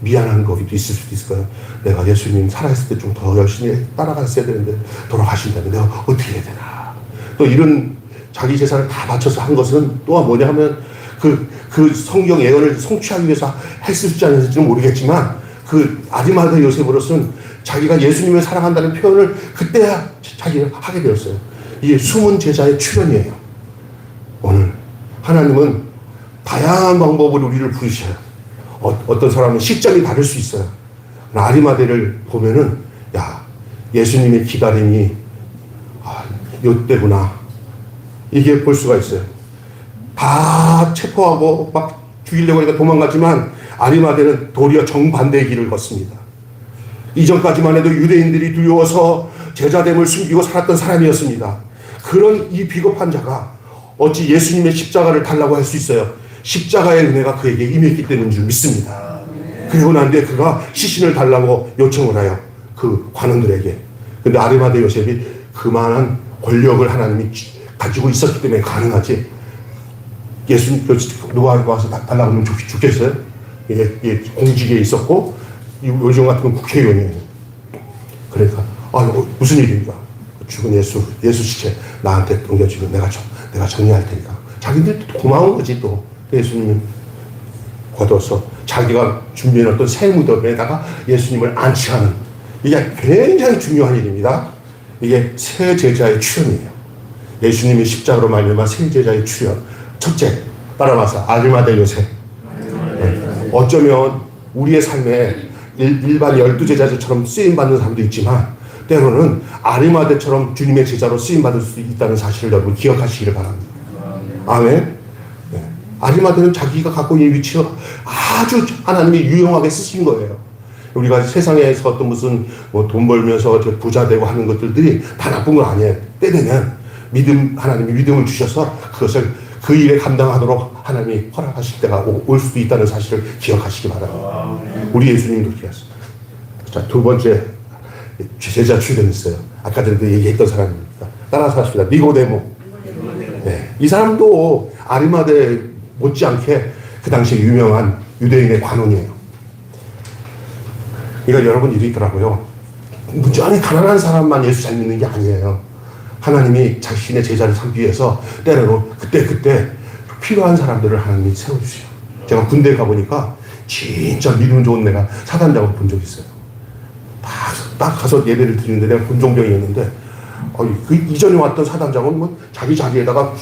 미안한 거기도 있을 수도 있을 거예요. 내가 예수님 살아있을 때 좀 더 열심히 따라갔어야 되는데 돌아가신다면 내가 어떻게 해야 되나. 또 이런 자기 재산을 다 바쳐서 한 것은 또한 뭐냐면 그 성경 예언을 성취하기 위해서 했을지 안 했을지는 모르겠지만 그 아리마대 요셉으로서는 자기가 예수님을 사랑한다는 표현을 그때야 자기가 하게 되었어요. 이게 숨은 제자의 출현이에요. 오늘 하나님은 다양한 방법으로 우리를 부르셔요. 어떤 사람은 시점이 다를 수 있어요. 아리마대를 보면은 예수님의 기다림이 요때구나 이게 볼 수가 있어요. 다 체포하고 막 죽이려고 하니까 도망갔지만 아리마대는 도리어 정반대의 길을 걷습니다. 이전까지만 해도 유대인들이 두려워서 제자됨을 숨기고 살았던 사람이었습니다. 그런 이 비겁한 자가 어찌 예수님의 십자가를 달라고 할 수 있어요? 십자가의 은혜가 그에게 임했기 때문인 줄 믿습니다. 그리고 난 뒤에 그가 시신을 달라고 요청을 해요. 그 관원들에게. 근데 아리마대 요셉이 그만한 권력을 하나님이 가지고 있었기 때문에 가능하지. 예수님 누가 와서 달라고 하면 죽겠어요? 이게 공직에 있었고 요즘 같은 건 국회의원이에요. 그러니까 무슨 일입니까? 죽은 예수 시체 나한테 넘겨주면 내가 정리할 테니까. 자기들도 고마운 거지 또. 예수님이 걷어서 자기가 준비해놨던 새 무덤에다가 예수님을 안치하는 이게 굉장히 중요한 일입니다. 이게 새 제자의 출현이에요. 예수님이 십자가로 말미암아 새 제자의 출현. 첫째, 따라와서 아리마대 요셉. 어쩌면 우리의 삶에 일반 12제자들처럼 쓰임받는 사람도 있지만 때로는 아리마대처럼 주님의 제자로 쓰임받을 수 있다는 사실을 여러분 기억하시기를 바랍니다. 아멘. 아리마대는 자기가 갖고 있는 위치가 아주 하나님이 유용하게 쓰신 거예요. 우리가 세상에서 어떤 무슨 돈 벌면서 부자 되고 하는 것들이 다 나쁜 건 아니에요. 때 되면 하나님이 믿음을 주셔서 그것을 그 일에 감당하도록 하나님이 허락하실 때가 올 수도 있다는 사실을 기억하시기 바랍니다. 우리 예수님도 그렇게 했어요. 자, 두 번째 제자 출연했어요. 아까 전에 얘기했던 사람입니다. 따라서 하십니다. 니고데모. 네, 이 사람도 아리마대 못지않게 그 당시에 유명한 유대인의 관원이에요. 그러니까 여러분 일이 있더라고요. 무지하게 가난한 사람만 예수 잘 믿는 게 아니에요. 하나님이 자신의 제자를 삼기 위해서 때로는 그때 필요한 사람들을 하나님이 세워주세요. 제가 군대에 가보니까 진짜 믿음 좋은 내가 사단장을 본 적이 있어요. 딱 가서 예배를 드리는데 내가 군종병이었는데 그 이전에 왔던 사단장은 뭐 자기 자리에다가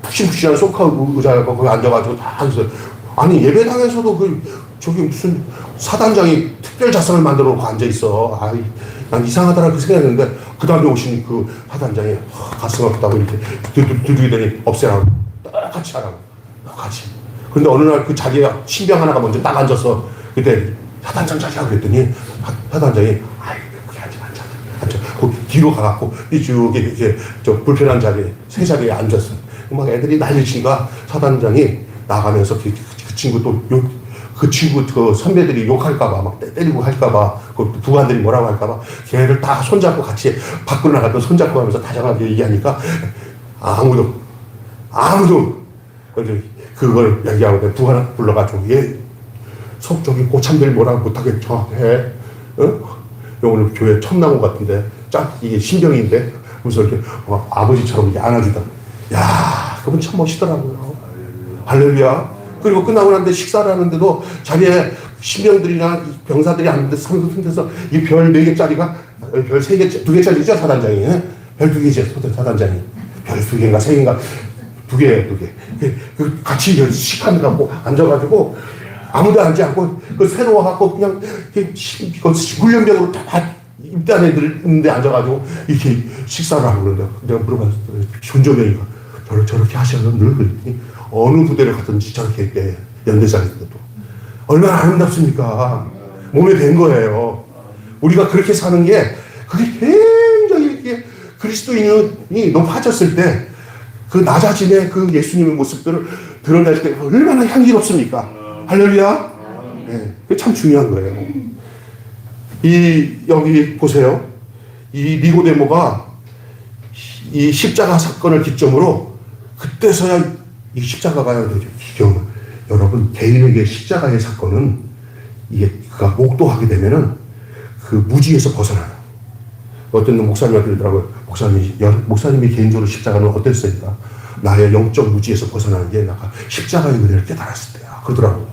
푹신푹신한 소파 의자에 거기 앉아가지고 다 앉았어요. 아니 예배당에서도 저기 무슨 사단장이 특별 좌석을 만들어 놓고 앉아있어. 난 이상하다라고 그 생각했는데 그 다음에 오신 그 사단장이 가슴 아프다고 이렇게 두드리더니 없애라고 똑같이 하라고 똑같이. 근데 어느 날 그 자기에 신병 하나가 먼저 딱 앉아서 그때 사단장 자리하고 그랬더니 사단장이 그게 앉아. 그 뒤로 가갖고 쭉 이렇게 저 불편한 자리에 새 자리에 앉았어. 막 애들이 난리치니까 사단장이 나가면서 그 친구 그 친구 그 선배들이 욕할까봐 막 때리고 할까봐 그 부관들이 뭐라고 할까봐 걔를 다 손잡고 같이 밖으로 나갔던 손잡고 하면서 다정하게 얘기하니까 아무도 그걸 얘기하고 부관 불러가지고 얘 속적이 고참들이 뭐라고 못하겠죠. 오늘 교회 처음 나온 것 같은데 이게 신병인데 그래서 이렇게 아버지처럼 이렇게 안아주다. 야, 그분 참 멋있더라고요. 할렐루야. 그리고 끝나고 났는데 식사를 하는데도 자기의 신병들이나 병사들이 앉는데 상승돼서 이 별 4개짜리가 별 3개, 2개짜리죠, 사단장이. 별 2개죠, 사단장이. 별 2개인가 3개인가 2개. 같이 식하는가 뭐 앉아가지고 아무도 앉지 않고 새로워갖고 그냥 훈련병으로 다 입대한 애들 있는데 앉아가지고 이렇게 식사를 하고 그러는데 내가 물어봤어요. 존조병이가 저렇게 하셔서 늘 그랬더니 어느 부대를 갔든지 저렇게 이렇게 연대장인데도 얼마나 아름답습니까? 몸에 밴 거예요. 우리가 그렇게 사는 게 그게 굉장히 이렇게 그리스도인이 높아졌을 때 그 나 자신의 그 예수님의 모습들을 드러낼 때 얼마나 향기롭습니까? 할렐루야. 네, 그게 참 중요한 거예요. 여기 보세요. 이 니고데모가 이 십자가 사건을 기점으로 그때서야 이 십자가가 되죠. 여러분 개인에게 십자가의 사건은 이게 그가 목도하게 되면은 그 무지에서 벗어나요. 어떤 목사님한테 그러더라고요. 목사님이 개인적으로 십자가는 어땠습니까? 나의 영적 무지에서 벗어나는 게 내가 십자가의 은혜를 깨달았을 때야. 그러더라고요.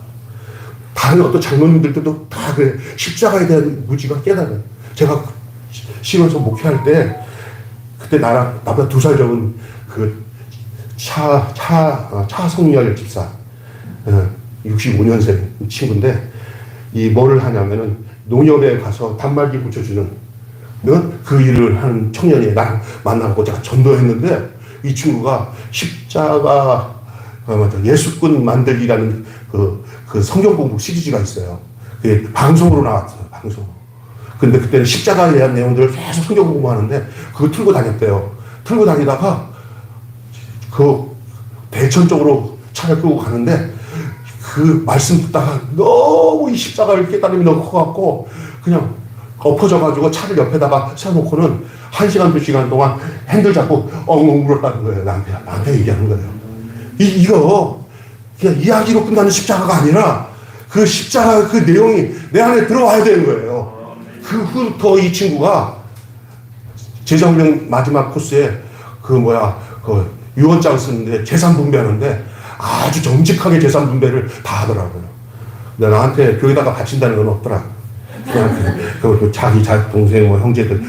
다른 어떤 장로님들도 다 그래. 십자가에 대한 무지가 깨달아요. 제가 시골에서 목회할 때 그때 나보다 2살 적은 그 차성열 집사 65년생 친구인데 뭐를 하냐면은 농협에 가서 단말기 붙여주는 그 일을 하는 청년이 나랑 만나고 제가 전도했는데 이 친구가 십자가 예수꾼 만들기라는 그 성경 공부 시리즈가 있어요. 그게 방송으로 나왔어요. 방송. 근데 그때는 십자가에 대한 내용들을 계속 성경 공부하는데 그거 틀고 다녔대요. 틀고 다니다가 그 대천 쪽으로 차를 끌고 가는데 그 말씀 듣다가 너무 이 십자가를 깨달음이 너무 커갖고 그냥 엎어져가지고 차를 옆에다가 세워놓고는 1시간, 2시간 동안 핸들 잡고 엉엉 울었다는 거예요. 나한테 얘기하는 거예요. 이거 그냥 이야기로 끝나는 십자가가 아니라 그 십자가 그 내용이 내 안에 들어와야 되는 거예요. 그 후부터 이 친구가 제자훈련 마지막 코스에 그 유언장 쓰는데 재산 분배하는데 아주 정직하게 재산 분배를 다 하더라고요. 근데 나한테 교회다가 바친다는 건 없더라. 그냥 자기 동생 형제들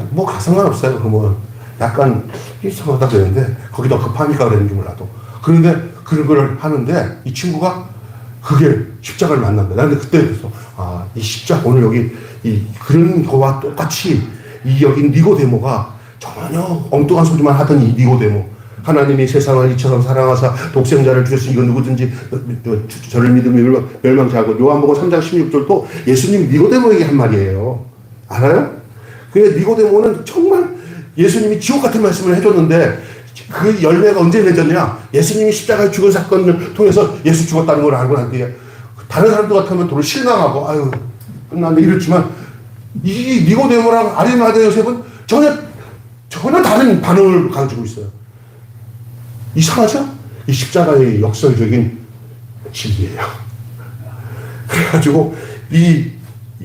뭐 상관없어요. 뭐 약간 이상하다 그랬는데 거기다 급하니까 그랬는지 몰라도 그런데 그런 걸 하는데 이 친구가 그게 십자가를 만난다. 나는 그때 그래서 이 십자가 오늘 여기 그런 거와 똑같이 여기 니고데모가 전혀 엉뚱한 소리만 하던 이 니고데모 하나님이 세상을 이처럼 사랑하사 독생자를 주셨으니 이거 누구든지 저를 믿으면 멸망치 않고 요한복음 3장 16절도 예수님 니고데모에게 한 말이에요. 알아요? 근데 니고데모는 정말 예수님이 지옥 같은 말씀을 해줬는데 그 열매가 언제 맺었냐? 예수님이 십자가에 죽은 사건을 통해서 예수 죽었다는 걸 알고 난 뒤에 다른 사람들 같으면 도로 실망하고 아유 끝났네 이랬지만 이 니고데모랑 아리마대 요셉은 전혀 다른 반응을 가지고 있어요. 이상하죠? 이 십자가의 역설적인 진리예요. 그래가지고 이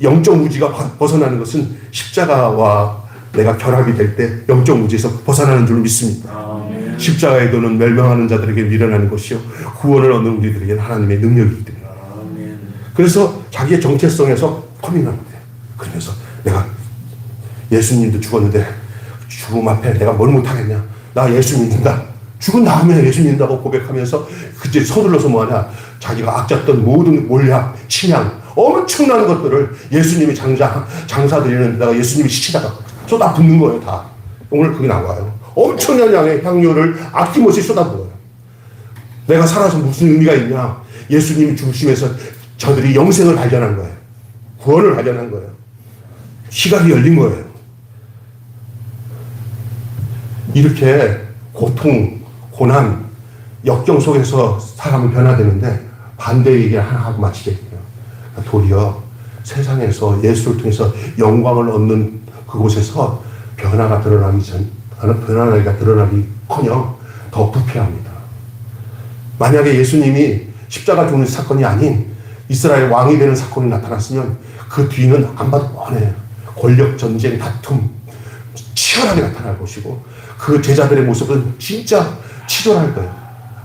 영적 무지가 벗어나는 것은 십자가와 내가 결합이 될 때 영적 무지에서 벗어나는 줄 믿습니다. 십자가의 도는 멸망하는 자들에게 미련하는 것이요 구원을 얻는 우리들에게는 하나님의 능력이기 때문에. 그래서 자기의 정체성에서 커밍하는 거예요. 그러면서 내가 예수님도 죽었는데 죽음 앞에 내가 뭘 못하겠냐. 나 예수 믿는다. 죽은 다음에 예수 믿는다고 고백하면서 그때 서둘러서 뭐하냐. 자기가 악잡던 모든 몰약, 침향, 엄청난 것들을 예수님이 장사드리는 데다가 예수님이 시키다가 쏟아붓는 거예요. 다. 오늘 그게 나와요. 엄청난 양의 향료를 아낌없이 쏟아부어요. 내가 살아서 무슨 의미가 있냐. 예수님이 죽으시면서 저들이 영생을 발견한 거예요. 구원을 발견한 거예요. 시각이 열린 거예요. 이렇게 고통, 고난, 역경 속에서 사람은 변화되는데 반대의 얘기를 하나 하고 마치겠고요. 도리어 세상에서 예수를 통해서 영광을 얻는 그곳에서 변화가 드러나기커녕 더 부패합니다. 만약에 예수님이 십자가 죽는 사건이 아닌 이스라엘 왕이 되는 사건이 나타났으면 그 뒤는 안 봐도 뻔해요. 권력 전쟁, 다툼 치열하게 나타날 것이고 그 제자들의 모습은 진짜 치졸할 거예요.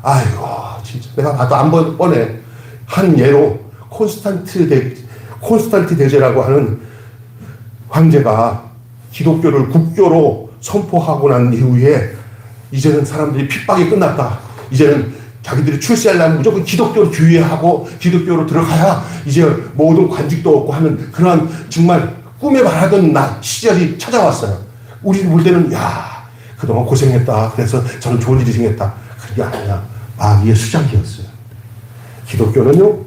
아이고 진짜 내가 봐도 안 봐도 뻔해. 한 예로 콘스탄티 대제라고 하는 황제가 기독교를 국교로 선포하고 난 이후에 이제는 사람들이 핍박이 끝났다. 이제는 자기들이 출세하려면 무조건 기독교로 규율하고 기독교로 들어가야 이제 모든 관직도 얻고 하는 그런 정말 꿈에 말하던 시절이 찾아왔어요. 우리 볼 때는 야 그동안 고생했다. 그래서 저는 좋은 일이 생겼다. 그게 아니야. 마귀의 수장기였어요. 기독교는요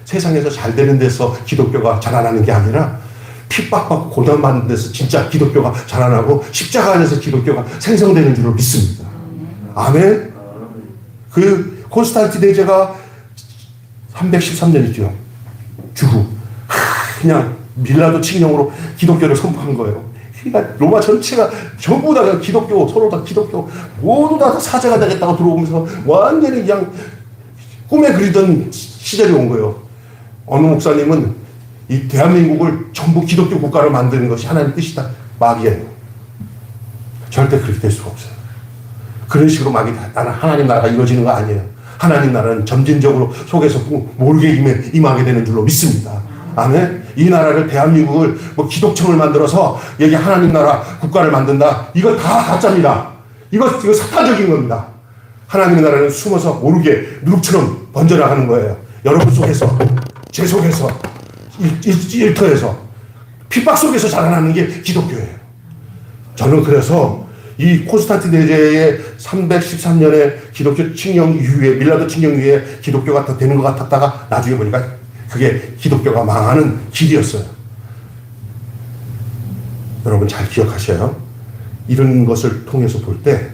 세상에서 잘 되는 데서 기독교가 자라나는 게 아니라 핍박받고 고난받는 데서 진짜 기독교가 자라나고 십자가 안에서 기독교가 생성되는 줄을 믿습니다. 아멘. 그 콘스탄티 대제가 313년이죠. 주후 그냥 밀라도 칙령으로 기독교를 선포한 거예요. 그러니까 로마 전체가 전부 다 기독교, 서로 다 기독교, 모두 다 사제가 되겠다고 들어오면서 완전히 그냥 꿈에 그리던 시절이 온 거예요. 어느 목사님은 이 대한민국을 전부 기독교 국가로 만드는 것이 하나님의 뜻이다. 마귀예요. 절대 그렇게 될 수가 없어요. 그런 식으로 마귀 나는 하나님 나라가 이루어지는 거 아니에요. 하나님 나라는 점진적으로 속에서 모르게 임하게 되는 줄로 믿습니다. 아멘. 이 나라를 대한민국을 뭐 기독청을 만들어서 여기 하나님 나라 국가를 만든다. 이거 다 가짜입니다. 이거 사탄적인 겁니다. 하나님의 나라는 숨어서 모르게 누룩처럼 번져나가는 거예요. 여러분 속에서, 제 속에서, 일터에서, 핍박 속에서 자라나는 게 기독교예요. 저는 그래서 이 콘스탄티 대제의 313년에 기독교 칙령 이후에, 밀라도 칙령 이후에 기독교가 더 되는 것 같았다가 나중에 보니까 그게 기독교가 망하는 길이었어요. 여러분 잘 기억하셔요. 이런 것을 통해서 볼 때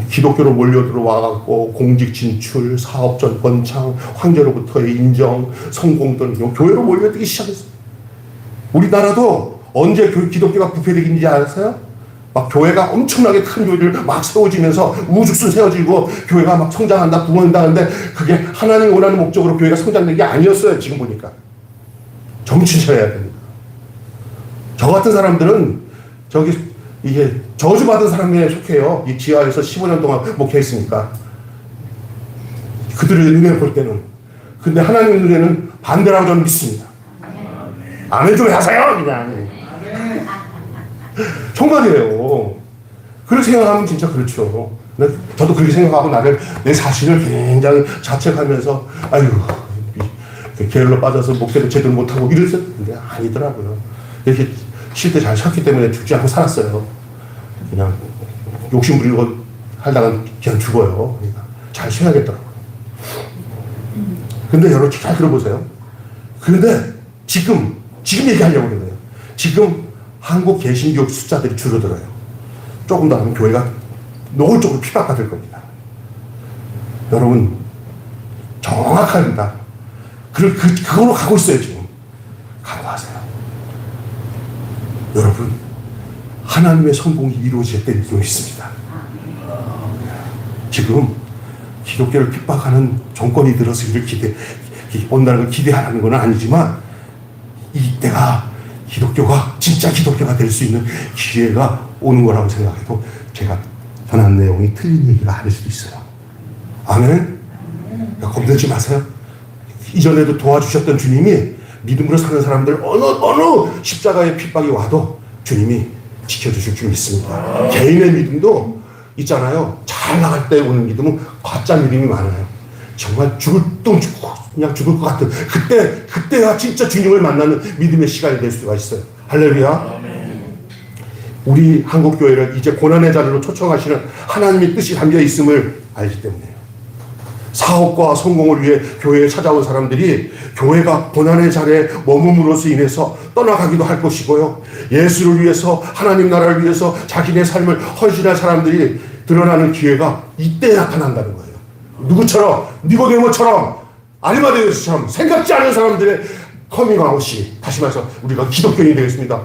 기독교로 몰려 들어와갖고 공직 진출, 사업전 번창, 황제로부터의 인정, 성공 등 교회로 몰려들기 시작했어요. 우리나라도 언제 기독교가 부패되긴지 아세요? 막 교회가 엄청나게 큰 교회를 막 세워지면서 우죽순 세워지고 교회가 막 성장한다, 부흥한다는데 그게 하나님이 원하는 목적으로 교회가 성장된 게 아니었어요. 지금 보니까. 정신 차려야 됩니다. 저 같은 사람들은 이게 저주받은 사람에 속해요. 이 지하에서 15년 동안 목회했으니까. 그들의 눈에 볼 때는. 근데 하나님의 눈에는 반대라고 저는 믿습니다. 아멘 좀 하세요. 그냥. 정말이에요. 그렇게 생각하면 진짜 그렇죠. 저도 그렇게 생각하고 내 자신을 굉장히 자책하면서 아유 게을러 빠져서 목회를 제대로 못하고 이랬었는데 아니더라고요. 이렇게 쉴 때 잘 쉬었기 때문에 죽지 않고 살았어요. 그냥 욕심 부리고 하다가 그냥 죽어요. 그러니까 잘 쉬어야겠더라고요. 근데 여러분 잘 들어보세요. 그런데 지금 얘기하려고 그러는 거예요. 지금 한국 개신교 숫자들이 줄어들어요. 조금 더 하면 교회가 노골적으로 핍박받을 겁니다. 여러분 정확합니다. 그걸로 가고 있어요. 지금 각오하세요. 여러분 하나님의 성공이 이루어질 때 믿음이 있습니다. 지금 기독교를 핍박하는 정권이 들어서 이를 온다는 걸 기대하는 건 아니지만 이때가 기독교가 진짜 기독교가 될 수 있는 기회가 오는 거라고 생각해도 제가 전한 내용이 틀린 얘기가 아닐 수도 있어요. 아멘? 겁내지 마세요. 이전에도 도와주셨던 주님이 믿음으로 사는 사람들 어느 십자가의 핍박이 와도 주님이 지켜주실 줄 믿습니다. 개인의 믿음도 있잖아요. 잘 나갈 때 오는 믿음은 가짜 믿음이 많아요. 정말 그냥 죽을 것 같은 그때가 진짜 주님을 만나는 믿음의 시간이 될 수가 있어요. 할렐루야. 우리 한국교회를 이제 고난의 자리로 초청하시는 하나님의 뜻이 담겨 있음을 알기 때문에요. 사업과 성공을 위해 교회에 찾아온 사람들이 교회가 고난의 자리에 머금으로서 인해서 떠나가기도 할 것이고요. 예수를 위해서, 하나님 나라를 위해서 자기네 삶을 헌신할 사람들이 드러나는 기회가 이때 나타난다는 거예요. 누구처럼? 니고데모처럼, 아리마데우스처럼 생각지 않은 사람들의 커밍아웃이, 다시 말해서 우리가 기독교인이 되겠습니다.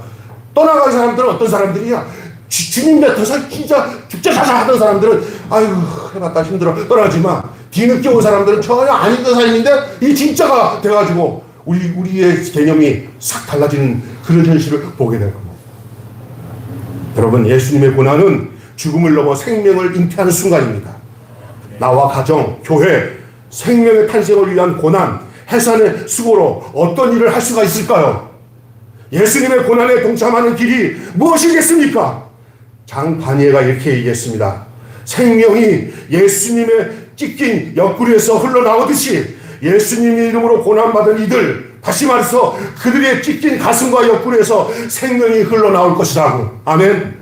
떠나간 사람들은 어떤 사람들이야? 주님 곁에서 진짜 죽자사자 하던 사람들은 아이고 해봤다 힘들어 떠나지만, 뒤늦게 온 사람들은 전혀 안 있는 삶인데 이 진짜가 돼가지고 우리의 개념이 싹 달라지는 그런 현실을 보게 될 겁니다. 여러분, 예수님의 고난은 죽음을 넘어 생명을 잉태하는 순간입니다. 나와 가정, 교회, 생명의 탄생을 위한 고난, 해산의 수고로 어떤 일을 할 수가 있을까요? 예수님의 고난에 동참하는 길이 무엇이겠습니까? 장바니에가 이렇게 얘기했습니다. 생명이 예수님의 찢긴 옆구리에서 흘러나오듯이 예수님의 이름으로 고난받은 이들, 다시 말해서 그들의 찢긴 가슴과 옆구리에서 생명이 흘러나올 것이라고. 아멘.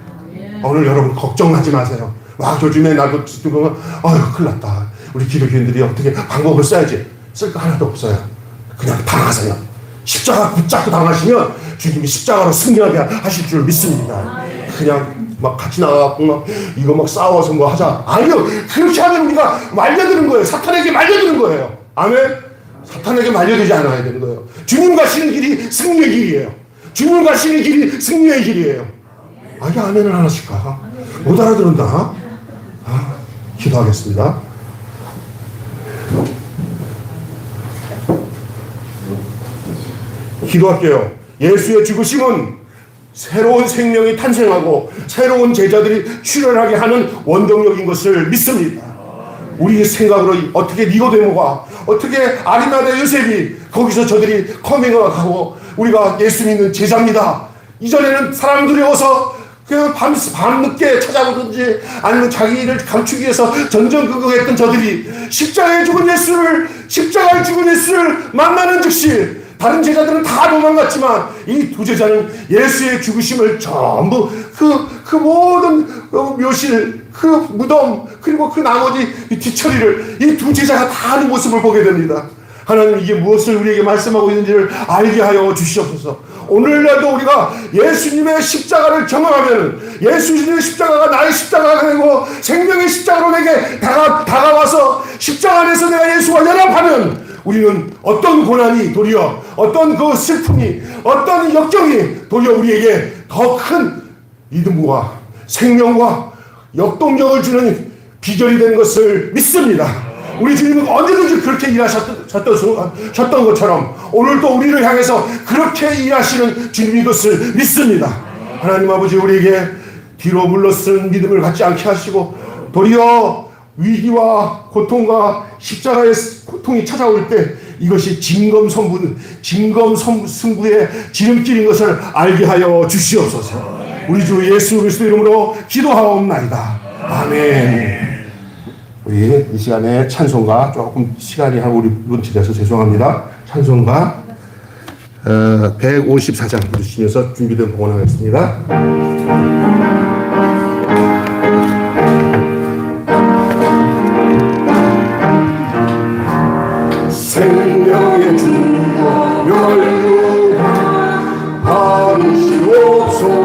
오늘 여러분 걱정하지 마세요. 와, 요즘에 나도 듣고 아유 큰일 났다. 우리 기독교인들이 어떻게 방법을 써야지. 쓸 거 하나도 없어요. 그냥 당하세요. 십자가 붙잡고 당하시면 주님이 십자가로 승리하게 하실 줄 믿습니다. 그냥 막 같이 나가고 막 이거 막 싸워서 뭐 하자. 아니요. 그렇게 하면 우리가 말려드는 거예요. 사탄에게 말려드는 거예요. 아멘. 사탄에게 말려들지 않아야 되는 거예요. 주님 가시는 길이 승리의 길이에요. 주님 가시는 길이 승리의 길이에요. 아, 이게 아멘을 하나씩까? 못 알아들었나? 기도하겠습니다. 기도할게요. 예수의 죽으심은 새로운 생명이 탄생하고 새로운 제자들이 출현하게 하는 원동력인 것을 믿습니다. 우리 생각으로 어떻게 니고데모가, 어떻게 아리마대 요셉이 거기서 저들이 커밍아웃하고 우리가 예수 믿는 제자입니다. 이전에는 사람 두려워서 그냥 밤늦게 찾아오든지 아니면 자기 일을 감추기 위해서 전전긍긍했던 저들이 십자가에 죽은 예수를 만나는 즉시 다른 제자들은 다 도망갔지만 이 두 제자는 예수의 죽으심을 전부 그 모든 묘실, 그 무덤, 그리고 그 나머지 뒤처리를 이 두 제자가 다 하는 모습을 보게 됩니다. 하나님, 이게 무엇을 우리에게 말씀하고 있는지를 알게 하여 주시옵소서. 오늘날도 우리가 예수님의 십자가를 경험하면, 예수님의 십자가가 나의 십자가가 되고 생명의 십자가로 내게 다가와서 십자가 안에서 내가 예수와 연합하면 우리는 어떤 고난이 도리어, 어떤 그 슬픔이, 어떤 역경이 도리어 우리에게 더 큰 믿음과 생명과 역동력을 주는 비결이 된 것을 믿습니다. 우리 주님은 언제든지 그렇게 일하셨던 것처럼 오늘도 우리를 향해서 그렇게 일하시는 주님인 것을 믿습니다. 하나님 아버지, 우리에게 뒤로 물러서는 믿음을 갖지 않게 하시고 도리어 위기와 고통과 십자가의 고통이 찾아올 때 이것이 진검승부의 지름길인 것을 알게 하여 주시옵소서. 우리 주 예수 그리스도 이름으로 기도하옵나이다. 아멘. 우리 이 시간에 찬송가 조금 시간이 한 5분 지나서 죄송합니다. 찬송가 154장 부르시면서 준비된 봉헌하겠습니다. 생명의 주여 멸류관 받으시옵소서.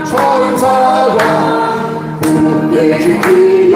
천사가 굳게 지키려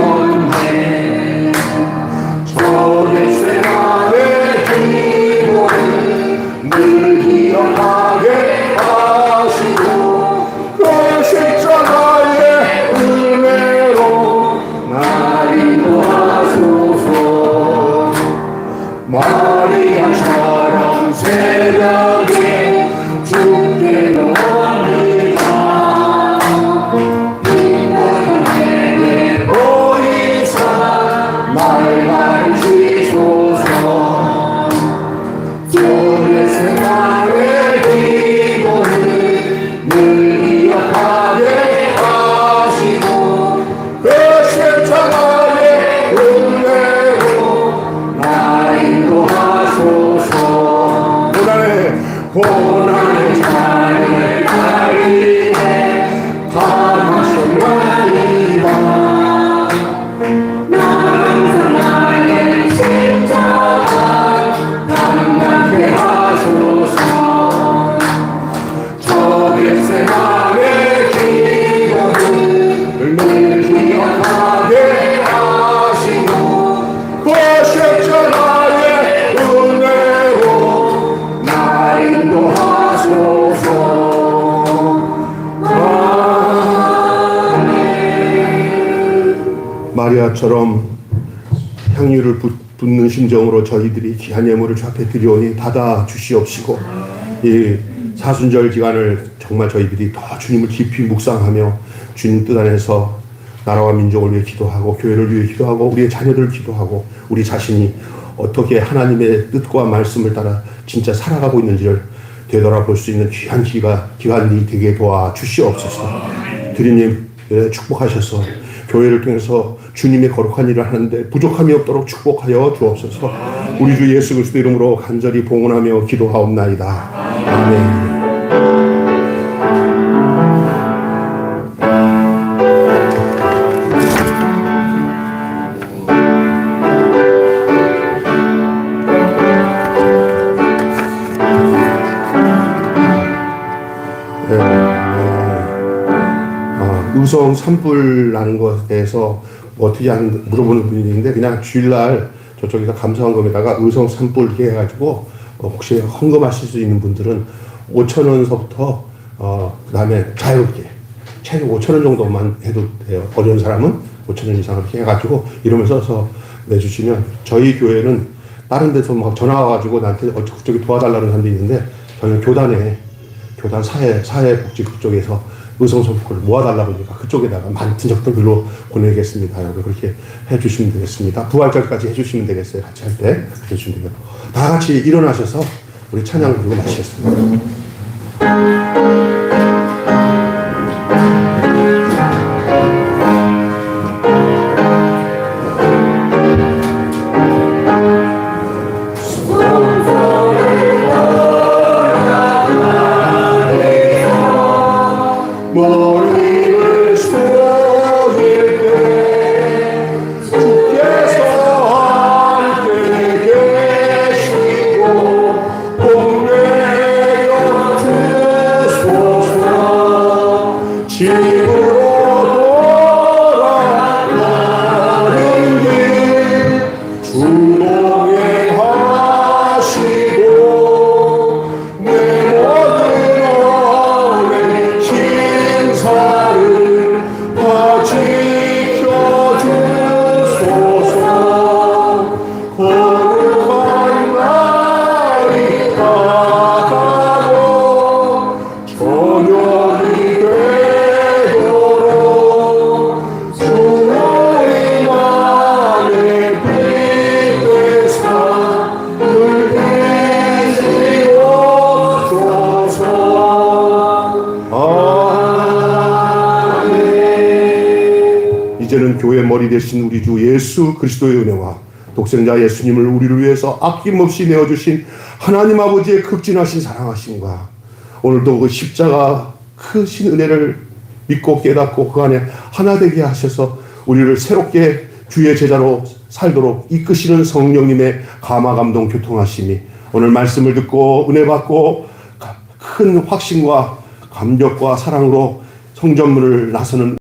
마리아처럼 향유를 붓는 심정으로 저희들이 귀한 예물을 주 앞에 드리오니 받아 주시옵시고, 이 사순절 기간을 정말 저희들이 더 주님을 깊이 묵상하며 주님 뜻 안에서 나라와 민족을 위해 기도하고 교회를 위해 기도하고 우리의 자녀들을 기도하고 우리 자신이 어떻게 하나님의 뜻과 말씀을 따라 진짜 살아가고 있는지를 되돌아볼 수 있는 귀한 기간이 되게 도와 주시옵소서. 주님 축복하셔서 교회를 통해서 주님의 거룩한 일을 하는데 부족함이 없도록 축복하여 주옵소서. 우리 주 예수 그리스도 이름으로 간절히 봉헌하며 기도하옵나이다. 아멘. 의성 산불 나는 것에 대해서 어떻게 물어보는 분이 있는데, 그냥 주일날 저쪽에서 감사원금에다가 의성 산불 해가지고 혹시 헌금하실 수 있는 분들은 5,000원서부터 그 다음에 자유롭게 최대 5,000원 정도만 해도 돼요. 어려운 사람은 5,000원 이상 이렇게 해가지고 이러면서 내주시면, 저희 교회는 다른 데서 막 전화 와가지고 나한테 그쪽에 도와달라는 사람도 있는데, 저희는 교단 사회복지 그쪽에서 의성소득을 모아달라고 하니까 그쪽에다가 많은 적들 글로 보내겠습니다. 여러분 그렇게 해주시면 되겠습니다. 부활절까지 해주시면 되겠어요. 같이 할 때 해주시면 되겠고, 다 같이 일어나셔서 우리 찬양 부르고 마치겠습니다. 머리를 숙일 때 주께서 함께 계시고 동네 곁으소서. 집으로 돌아가는 길 주동행하시고 내 모든 언행 신사를 다 지켜주소서. 거룩한 날이 다가고 저녁이 되도록 주의 맘에 빛되사 늘 계시옵소서. 아멘. 이제는 교회 머리 되신 우리 주 예수 그리스도의 은혜와 독생자 예수님을 우리를 위해서 아낌없이 내어주신 하나님 아버지의 극진하신 사랑하심과 오늘도 그 십자가 크신 은혜를 믿고 깨닫고 그 안에 하나 되게 하셔서 우리를 새롭게 주의 제자로 살도록 이끄시는 성령님의 감화 감동 교통하심이 오늘 말씀을 듣고 은혜 받고 큰 확신과 감격과 사랑으로 성전문을 나서는